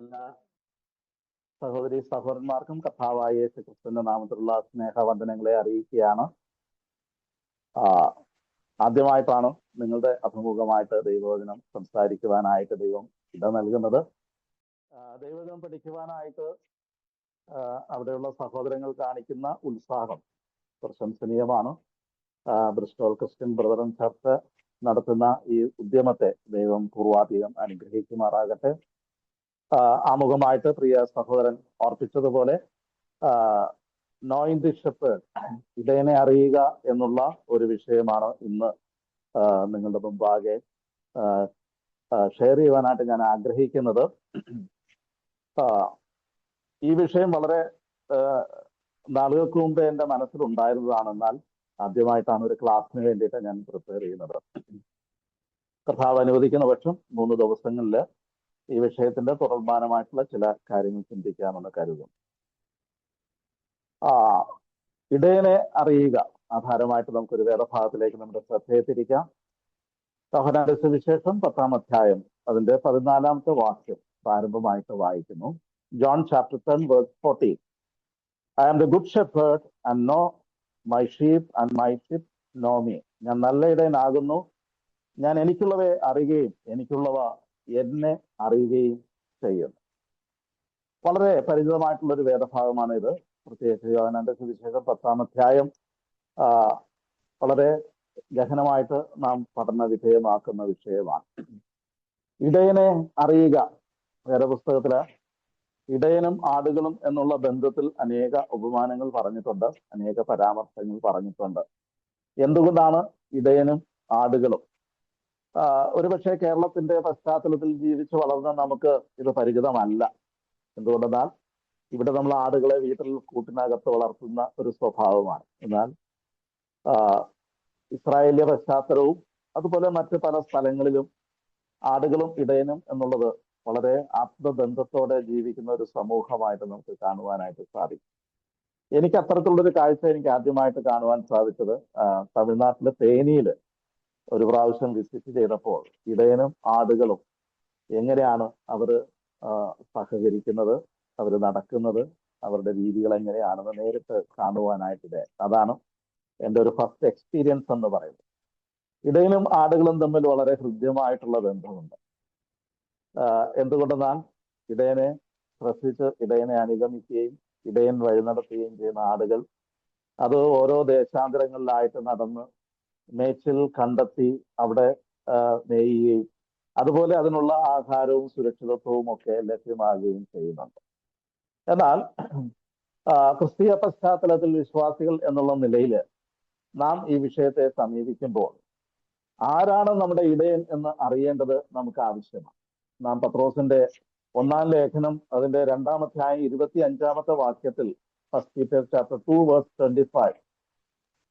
എല്ലാ സഹോദരി സഹോദരന്മാർക്കും കർത്താവായ യേശു ക്രിസ്തുവിന്റെ നാമത്തിലുള്ള സ്നേഹവന്ദനങ്ങളെ അറിയിക്കുകയാണ്. ആ ആദ്യമായിട്ടാണ് നിങ്ങളുടെ അഭിമുഖമായിട്ട് ദൈവവചനം സംസാരിക്കുവാനായിട്ട് ദൈവം ഇട നൽകുന്നത്. ദൈവവചനം പഠിക്കുവാനായിട്ട് അവിടെയുള്ള സഹോദരങ്ങൾ കാണിക്കുന്ന ഉത്സാഹം പ്രശംസനീയമാണ്. ബ്രിസ്റ്റോൾ ക്രിസ്ത്യൻ ബ്രദറൻ ചർച്ച് നടത്തുന്ന ഈ ഉദ്യമത്തെ ദൈവം പൂർവാധികം അനുഗ്രഹിക്കുമാറാകട്ടെ. ആമുഖമായിട്ട് പ്രിയ സഹോദരൻ ഓർപ്പിച്ചതുപോലെ നോയിങ് ദി ഷെപ്പേർഡ്, ഇടയനെ അറിയുക എന്നുള്ള ഒരു വിഷയമാണ് ഇന്ന് നിങ്ങളുടെ മുമ്പാകെ ഷെയർ ചെയ്യുവാനായിട്ട് ഞാൻ ആഗ്രഹിക്കുന്നത്. ഈ വിഷയം വളരെ നാളുകൾക്ക് മുമ്പ് എൻ്റെ മനസ്സിലുണ്ടായിരുന്നതാണ്. എന്നാൽ ആദ്യമായിട്ടാണ് ഒരു ക്ലാസ്സിന് വേണ്ടിയിട്ട് ഞാൻ പ്രിപ്പയർ ചെയ്യുന്നത്. കർത്താവ് അനുവദിക്കുന്ന പക്ഷം 3 ദിവസങ്ങളിൽ ഈ വിഷയത്തിന്റെ തുടർമാനമായിട്ടുള്ള ചില കാര്യങ്ങൾ ചിന്തിക്കാമെന്ന് കരുതും. ഇടയനെ അറിയുക ആധാരമായിട്ട് നമുക്കൊരു വേദഭാഗത്തിലേക്ക് നമ്മുടെ ശ്രദ്ധയെ തിരിക്കാം. യോഹന്നാന്റെ സുവിശേഷം 10-ാം അധ്യായം അതിന്റെ 14-ാമത്തെ വാക്യം പ്രാരംഭമായിട്ട് വായിക്കുന്നു. John chapter 10 verse 14. I am the good shepherd and know my sheep and my sheep know me. ഞാൻ നല്ല ഇടയനാകുന്നു, ഞാൻ എനിക്കുള്ളവയെ അറിയുകയും എനിക്കുള്ളവ എന്നെ അറിയുകയും ചെയ്യുന്നു. വളരെ പരിചിതമായിട്ടുള്ള ഒരു വേദഭാഗമാണ് ഇത്. പ്രത്യേകിച്ച് യോഹന്നാന്റെ സുവിശേഷം 10-ാം അധ്യായം വളരെ ഗഹനമായിട്ട് നാം പഠന വിധേയമാക്കുന്ന വിഷയമാണ്. ഇടയനെ അറിയുക. വേദപുസ്തകത്തില് ഇടയനും ആടുകളും എന്നുള്ള ബന്ധത്തിൽ അനേക ഉപമാനങ്ങൾ പറഞ്ഞിട്ടുണ്ട്, അനേക പരാമർശങ്ങൾ പറഞ്ഞിട്ടുണ്ട്. എന്തുകൊണ്ടാണ് ഇടയനും ആടുകളും? ഒരുപക്ഷെ കേരളത്തിന്റെ പശ്ചാത്തലത്തിൽ ജീവിച്ച് വളർന്ന നമുക്ക് ഇത് പരിചിതമല്ല. എന്തുകൊണ്ടെന്നാൽ ഇവിടെ നമ്മൾ ആടുകളെ വീട്ടിൽ കൂട്ടിനകത്ത് വളർത്തുന്ന ഒരു സ്വഭാവമാണ്. എന്നാൽ ഇസ്രായേലിയ പശ്ചാത്തലവും അതുപോലെ മറ്റ് പല സ്ഥലങ്ങളിലും ആടുകളും ഇടയനും എന്നുള്ളത് വളരെ ആത്മബന്ധത്തോടെ ജീവിക്കുന്ന ഒരു സമൂഹമായിട്ട് നമുക്ക് കാണുവാനായിട്ട് സാധിക്കും. എനിക്ക് അത്തരത്തിലുള്ളൊരു കാഴ്ച എനിക്ക് ആദ്യമായിട്ട് കാണുവാൻ സാധിച്ചത് തമിഴ്നാട്ടിലെ തേനിയില് ഒരു പ്രാവശ്യം വിസിറ്റ് ചെയ്തപ്പോൾ ഇടയനും ആടുകളും എങ്ങനെയാണ് അവർ സഹകരിക്കുന്നത്, അവർ നടക്കുന്നത്, അവരുടെ രീതികൾ എങ്ങനെയാണെന്ന് നേരിട്ട് കാണുവാനായിട്ട് അതാണ് എൻ്റെ ഒരു ഫസ്റ്റ് എക്സ്പീരിയൻസ് എന്ന് പറയുന്നത്. ഇടയനും ആടുകളും തമ്മിൽ വളരെ ഹൃദ്യമായിട്ടുള്ള ബന്ധമുണ്ട്. എന്തുകൊണ്ടെന്നാൽ ഇടയനെ ശ്രദ്ധിച്ച് ഇടയനെ അനുഗമിക്കുകയും ഇടയൻ വഴി നടത്തുകയും ചെയ്യുന്ന ആടുകൾ അത് ഓരോ ദേശാന്തരങ്ങളിലായിട്ട് നടന്ന് മേച്ചിൽ കണ്ടെത്തി അവിടെ മേയുകയും അതുപോലെ അതിനുള്ള ആഹാരവും സുരക്ഷിതത്വവും ഒക്കെ ലഭ്യമാകുകയും ചെയ്യുന്നുണ്ട്. എന്നാൽ ക്രിസ്തീയ പശ്ചാത്തലത്തിൽ വിശ്വാസികൾ എന്നുള്ള നിലയിൽ നാം ഈ വിഷയത്തെ സമീപിക്കുമ്പോൾ ആരാണ് നമ്മുടെ ഇടയൻ എന്ന് അറിയേണ്ടത് നമുക്ക് ആവശ്യമാണ്. നാം പത്രോസിന്റെ 1-ാം ലേഖനം അതിന്റെ 2-ാം അധ്യായം 25-ാമത്തെ വാക്യത്തിൽ ഫസ്റ്റ് പീറ്റർ ചാപ്റ്റർ 2 വേഴ്സ് 25,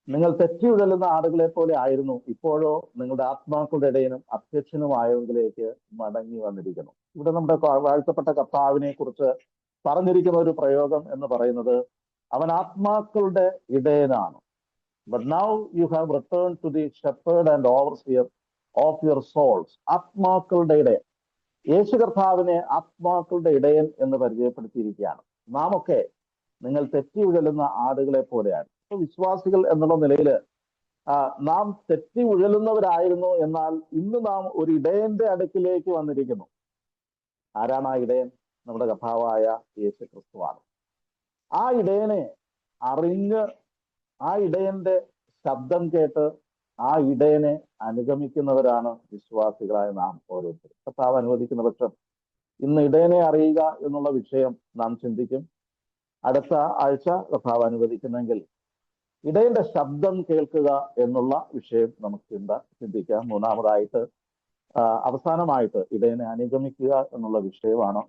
നിങ്ങൾ തെറ്റിയുഴലുന്ന ആടുകളെ പോലെ ആയിരുന്നു, ഇപ്പോഴോ നിങ്ങളുടെ ആത്മാക്കളുടെ ഇടയനും അധ്യക്ഷനുമായവരിലേക്ക് മടങ്ങി വന്നിരിക്കുന്നു. ഇവിടെ നമ്മുടെ വാഴ്ത്തപ്പെട്ട കർത്താവിനെ കുറിച്ച് പറഞ്ഞിരിക്കുന്ന ഒരു പ്രയോഗം എന്ന് പറയുന്നത് അവൻ ആത്മാക്കളുടെ ഇടയനാണ്. But now you have return to the shepherd and overseer of your souls. ആത്മാക്കളുടെ ഇടയൻ, യേശു കർത്താവിനെ ആത്മാക്കളുടെ ഇടയൻ എന്ന് പരിചയപ്പെടുത്തിയിരിക്കുകയാണ്. നാം ഒക്കെ നിങ്ങൾ തെറ്റിയുഴലുന്ന ആടുകളെ പോലെയാണ്. വിശ്വാസികൾ എന്നുള്ള നിലയിൽ നാം തെറ്റി ഉഴലുന്നവരായിരുന്നു. എന്നാൽ ഇന്ന് നാം ഒരു ഇടയന്റെ അടുക്കിലേക്ക് വന്നിരിക്കുന്നു. ആരാണ് ആ ഇടയൻ? നമ്മുടെ കർത്താവായ യേശു ക്രിസ്തുവാണ്. ആ ഇടയനെ അറിഞ്ഞ് ആ ഇടയന്റെ ശബ്ദം കേട്ട് ആ ഇടയനെ അനുഗമിക്കുന്നവരാണ് വിശ്വാസികളായ നാം ഓരോരുത്തരും. കർത്താവ് അനുവദിക്കുന്ന പക്ഷം ഇന്ന് ഇടയനെ അറിയുക എന്നുള്ള വിഷയം നാം ചിന്തിക്കും. അടുത്ത ആഴ്ച കർത്താവ് അനുവദിക്കുന്നെങ്കിൽ ഇടയന്റെ ശബ്ദം കേൾക്കുക എന്നുള്ള വിഷയം നമുക്ക് ചിന്തിക്കാം. 3-ാമതായിട്ട് അവസാനമായിട്ട് ഇടയനെ അനുഗമിക്കുക എന്നുള്ള വിഷയമാണ്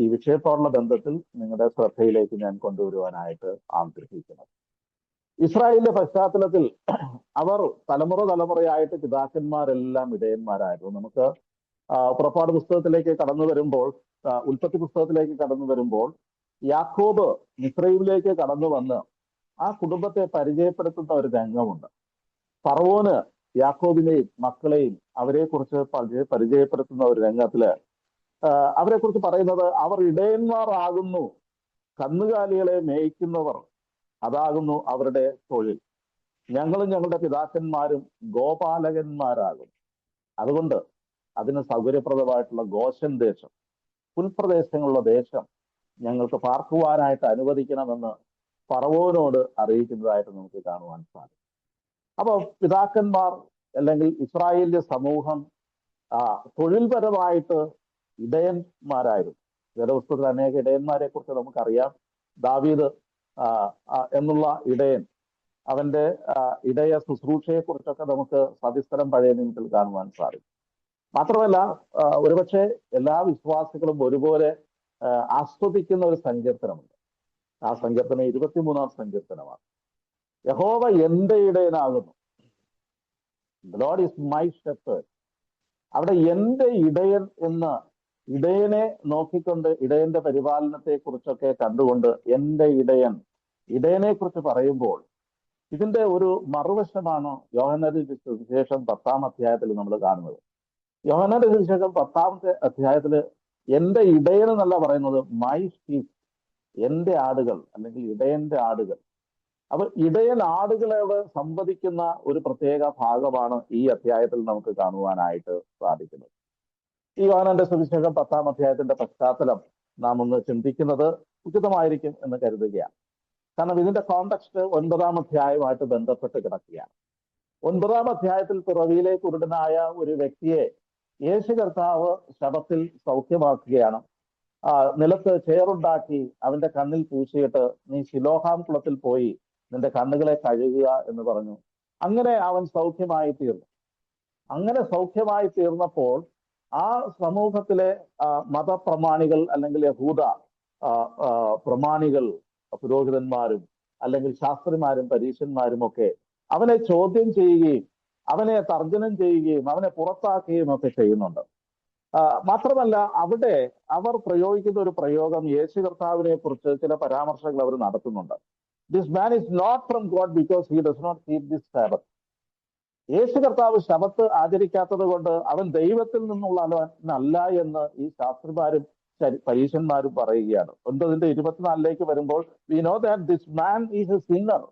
ഈ വിഷയത്തോടുള്ള ബന്ധത്തിൽ നിങ്ങളുടെ ശ്രദ്ധയിലേക്ക് ഞാൻ കൊണ്ടുവരുവാനായിട്ട് ആഗ്രഹിക്കുന്നത്. ഇസ്രായേലിന്റെ പശ്ചാത്തലത്തിൽ അവർ തലമുറയായിട്ട് പിതാക്കന്മാരെല്ലാം ഇടയന്മാരായിരുന്നു. നമുക്ക് പുറപ്പാട് പുസ്തകത്തിലേക്ക് കടന്നു വരുമ്പോൾ, ഉൽപ്പത്തി പുസ്തകത്തിലേക്ക് കടന്നു വരുമ്പോൾ യാക്കോബ് മിസ്രയീമിലേക്ക് കടന്നു വന്ന് ആ കുടുംബത്തെ പരിചയപ്പെടുത്തുന്ന ഒരു രംഗമുണ്ട്. ഫറവോന് യാക്കോബിനെയും മക്കളെയും അവരെ കുറിച്ച് പരിചയപ്പെടുത്തുന്ന ഒരു രംഗത്തില് അവരെ കുറിച്ച് പറയുന്നത് അവർ ഇടയന്മാർ ആകുന്നു, കന്നുകാലികളെ മേയ്ക്കുന്നവർ അതാകുന്നു അവരുടെ തൊഴിൽ. ഞങ്ങളും ഞങ്ങളുടെ പിതാക്കന്മാരും ഗോപാലകന്മാരാകും. അതുകൊണ്ട് അതിന് സൗകര്യപ്രദമായിട്ടുള്ള ഗോശൻ ദേശം, പുൽപ്രദേശങ്ങളുള്ള ദേശം ഞങ്ങൾക്ക് പാർക്കുവാനായിട്ട് അനുവദിക്കണമെന്ന് ഫറവോനോട് അറിയിക്കുന്നതായിട്ട് നമുക്ക് കാണുവാൻ സാധിക്കും. അപ്പൊ പിതാക്കന്മാർ അല്ലെങ്കിൽ ഇസ്രായേലിന്റെ സമൂഹം തൊഴിൽപരമായിട്ട് ഇടയന്മാരായിരുന്നു. വേദപുസ്തകത്തിൽ അനേക ഇടയന്മാരെ കുറിച്ച് നമുക്കറിയാം. ദാവീദ് എന്നുള്ള ഇടയൻ, അവന്റെ ഇടയ ശുശ്രൂഷയെ കുറിച്ചൊക്കെ നമുക്ക് സവിസ്തരം പഴയ നിയമത്തിൽ കാണുവാൻ സാധിക്കും. മാത്രമല്ല, ഒരുപക്ഷെ എല്ലാ വിശ്വാസികളും ഒരുപോലെ ആസ്വദിക്കുന്ന ഒരു സങ്കീർത്തനമുണ്ട്. ആ സങ്കീർത്തനം 23-ാം സങ്കീർത്തനമാണ്. യഹോവ എന്റെ ഇടയനാകുന്നു, the Lord is my shepherd. അവിടെ എന്റെ ഇടയൻ എന്ന്, ഇടയനെ നോക്കിക്കൊണ്ട് ഇടയന്റെ പരിപാലനത്തെ കുറിച്ചൊക്കെ കണ്ടുകൊണ്ട് എന്റെ ഇടയൻ, ഇടയനെ കുറിച്ച് പറയുമ്പോൾ ഇതിന്റെ ഒരു മറുവശമാണ് യോഹന്നാന്റെ സുവിശേഷം 10-ാം അധ്യായത്തിൽ നമ്മൾ കാണുന്നത്. യോഹന്നാന്റെ സുവിശേഷം 10-ാമത്തെ അധ്യായത്തില് എന്റെ ഇടയൻ എന്നല്ല പറയുന്നത്, മൈ ഷീപ്പ്, എന്റെ ആടുകൾ അല്ലെങ്കിൽ ഇടയന്റെ ആടുകൾ. അപ്പൊ ഇടയൻ ആടുകളോട് സംവദിക്കുന്ന ഒരു പ്രത്യേക ഭാഗമാണ് ഈ അധ്യായത്തിൽ നമുക്ക് കാണുവാനായിട്ട് സാധിക്കുന്നത്. ഈ യോഹന്നാന്റെ സുവിശേഷം 10-ാം അധ്യായത്തിന്റെ പശ്ചാത്തലം നാം ഒന്ന് ചിന്തിക്കുന്നത് ഉചിതമായിരിക്കും എന്ന് കരുതുകയാണ്. കാരണം ഇതിന്റെ കോണ്ടെക്സ്റ്റ് 9-ാം അധ്യായവുമായിട്ട് ബന്ധപ്പെട്ട് കിടക്കുകയാണ്. 9-ാം അധ്യായത്തിൽ പിറവിയിലെ കുരുടനായ ഒരു വ്യക്തിയെ യേശു കർത്താവ് ശബത്തിൽ സൗഖ്യമാക്കുകയാണ്. നിലത്ത് ചേറുണ്ടാക്കി അവന്റെ കണ്ണിൽ പൂശിയിട്ട് നീ ശിലോഹാം കുളത്തിൽ പോയി നിന്റെ കണ്ണുകളെ കഴുകുക എന്ന് പറഞ്ഞു. അങ്ങനെ അവൻ സൗഖ്യമായി തീർന്നു. അങ്ങനെ സൗഖ്യമായി തീർന്നപ്പോൾ ആ സമൂഹത്തിലെ മതപ്രമാണികൾ അല്ലെങ്കിൽ യഹൂദ പ്രമാണികൾ, പുരോഹിതന്മാരും അല്ലെങ്കിൽ ശാസ്ത്രിമാരും പരീശന്മാരും ഒക്കെ അവനെ ചോദ്യം ചെയ്യുകയും അവനെ തർജ്ജനം ചെയ്യുകയും അവനെ പുറത്താക്കുകയും ഒക്കെ ചെയ്യുന്നുണ്ട്. മാത്രമല്ല, അവിടെ അവർ പ്രയോഗിക്കുന്ന ഒരു പ്രയോഗം, യേശു കർത്താവിനെ കുറിച്ച് ചില പരാമർശങ്ങൾ അവർ നടത്തുന്നുണ്ട്. This man is not from God because he does not keep this Sabbath. Yeshu കർത്താവ് ശബത്ത് ആചരിക്കാത്തത് കൊണ്ട് അവൻ ദൈവത്തിൽ നിന്നുള്ളവനല്ല എന്ന് ഈ ശാസ്ത്രിമാരും പരീശന്മാരും പറയുകയാണ്. 9-24 വരുമ്പോൾ we know that this man is a sinner.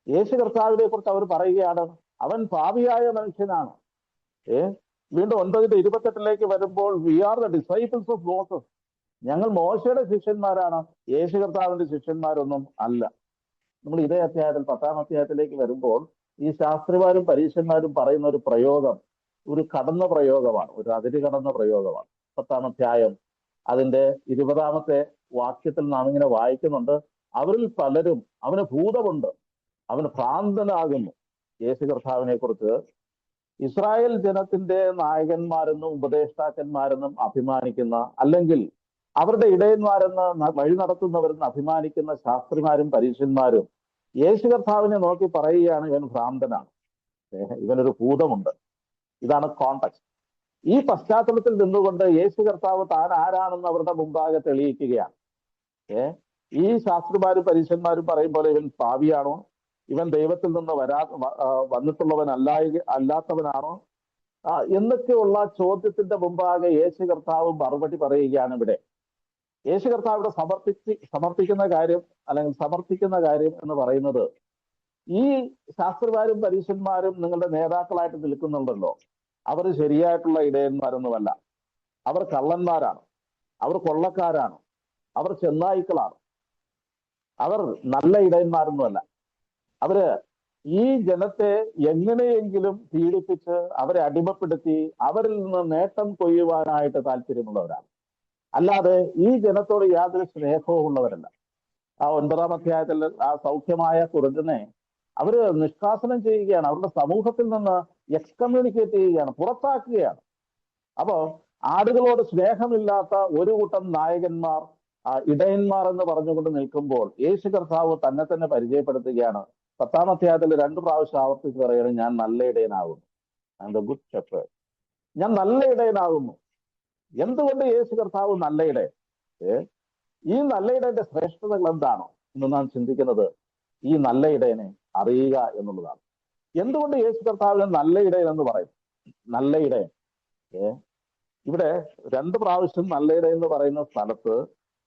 Yeshu കർത്താവിനെ കുറിച്ച് അവർ പറയുകയാണ്, അവൻ പാപിയായ മനുഷ്യനാണ്. വീണ്ടും 9-28 വരുമ്പോൾ we are the disciples of Moses. ഞങ്ങൾ മോശയുടെ ശിഷ്യന്മാരാണ്, യേശു കർത്താവിന്റെ ശിഷ്യന്മാരൊന്നും അല്ല. നമ്മൾ ഇതേ അധ്യായത്തിൽ 10-ാം അധ്യായത്തിലേക്ക് വരുമ്പോൾ ഈ ശാസ്ത്രിമാരും പരീശന്മാരും പറയുന്ന ഒരു പ്രയോഗം ഒരു കടന്ന പ്രയോഗമാണ്, ഒരു അതിര് കടന്ന പ്രയോഗമാണ്. 10-ാം അധ്യായം അതിന്റെ 20-ാമത്തെ വാക്യത്തിൽ നാം ഇങ്ങനെ വായിക്കുന്നുണ്ട്, അവരിൽ പലരും അവന് ഭൂതമുണ്ട്, അവന് ഭ്രാന്തനാകുന്നു. യേശു കർത്താവിനെ കുറിച്ച് ഇസ്രായേൽ ജനത്തിന്റെ നായകന്മാരെന്നും ഉപദേഷ്ടാക്കന്മാരെന്നും അഭിമാനിക്കുന്ന, അല്ലെങ്കിൽ അവരുടെ ഇടയന്മാരെന്ന് വഴി നടത്തുന്നവരെന്ന് അഭിമാനിക്കുന്ന ശാസ്ത്രിമാരും പരീശന്മാരും യേശു കർത്താവിനെ നോക്കി പറയുകയാണ്, ഇവൻ ഭ്രാന്തനാണ്, ഇവനൊരു ഭൂതമുണ്ട്. ഇതാണ് കോണ്ടെക്സ്റ്റ്. ഈ പശ്ചാത്തലത്തിൽ നിന്നുകൊണ്ട് യേശു കർത്താവ് താൻ ആരാണെന്ന് അവരുടെ മുമ്പാകെ തെളിയിക്കുകയാണ്. ഈ ശാസ്ത്രിമാരും പരീശന്മാരും പറയും പോലെ ഇവൻ പാപിയാണോ, ഇവൻ ദൈവത്തിൽ നിന്ന് വന്നിട്ടുള്ളവൻ അല്ലാത്തവനാണോ എന്നൊക്കെയുള്ള ചോദ്യത്തിന്റെ മുമ്പാകെ യേശു കർത്താവ് മറുപടി പറയുകയാണ്. ഇവിടെ യേശു കർത്താവ് ഇവിടെ സമർപ്പിക്കുന്ന കാര്യം അല്ലെങ്കിൽ സമർത്ഥിക്കുന്ന കാര്യം എന്ന് പറയുന്നത്, ഈ ശാസ്ത്രിമാരും പരീശന്മാരും നിങ്ങളുടെ നേതാക്കളായിട്ട് നിൽക്കുന്നുണ്ടല്ലോ, അവർ ശരിയായിട്ടുള്ള ഇടയന്മാരൊന്നുമല്ല. അവർ കള്ളന്മാരാണ്, അവർ കൊള്ളക്കാരാണ്, അവർ ചെന്നായ്ക്കളാണ്, അവർ നല്ല ഇടയന്മാരൊന്നുമല്ല. അവര് ഈ ജനത്തെ എങ്ങനെയെങ്കിലും പീഡിപ്പിച്ച് അവരെ അടിമപ്പെടുത്തി അവരിൽ നിന്ന് നേട്ടം കൊയ്യുവാനായിട്ട് താല്പര്യമുള്ളവരാണ്. അല്ലാതെ ഈ ജനത്തോട് യാതൊരു സ്നേഹവും ഉള്ളവരല്ല. ആ 9-ാം അധ്യായത്തിൽ ആ സൗഖ്യമായ കുരുടനെ അവര് നിഷ്കാസനം ചെയ്യുകയാണ്, അവരുടെ സമൂഹത്തിൽ നിന്ന് എക്സ്കമ്മ്യൂണിക്കേറ്റ് ചെയ്യുകയാണ്, പുറത്താക്കുകയാണ്. അപ്പോ ആടുകളോട് സ്നേഹമില്ലാത്ത ഒരു കൂട്ടം നായകന്മാർ, ഇടയന്മാർ എന്ന് പറഞ്ഞുകൊണ്ട് നിൽക്കുമ്പോൾ യേശു കർത്താവ് തന്നെ തന്നെ പരിചയപ്പെടുത്തുകയാണ്. 10-ാം അധ്യായത്തിൽ 2 പ്രാവശ്യം ആവർത്തിച്ച് പറയുന്നത്, ഞാൻ നല്ല ഇടയനാകുന്നു, I am the good shepherd. ഞാൻ നല്ല ഇടയനാകുന്നു. എന്തുകൊണ്ട് യേശു കർത്താവ് നല്ല ഇടയൻ? ഈ നല്ല ഇടയന്റെ ശ്രേഷ്ഠതകൾ എന്താണോ എന്ന് നാം ചിന്തിക്കുന്നത്, ഈ നല്ല ഇടയനെ അറിയുക എന്നുള്ളതാണ്. എന്തുകൊണ്ട് യേശു കർത്താവിനെ നല്ല ഇടയൻ എന്ന് പറയും? നല്ല ഇടയൻ ഇവിടെ 2 പ്രാവശ്യം നല്ല ഇടയൻ എന്ന് പറയുന്ന സ്ഥലത്ത്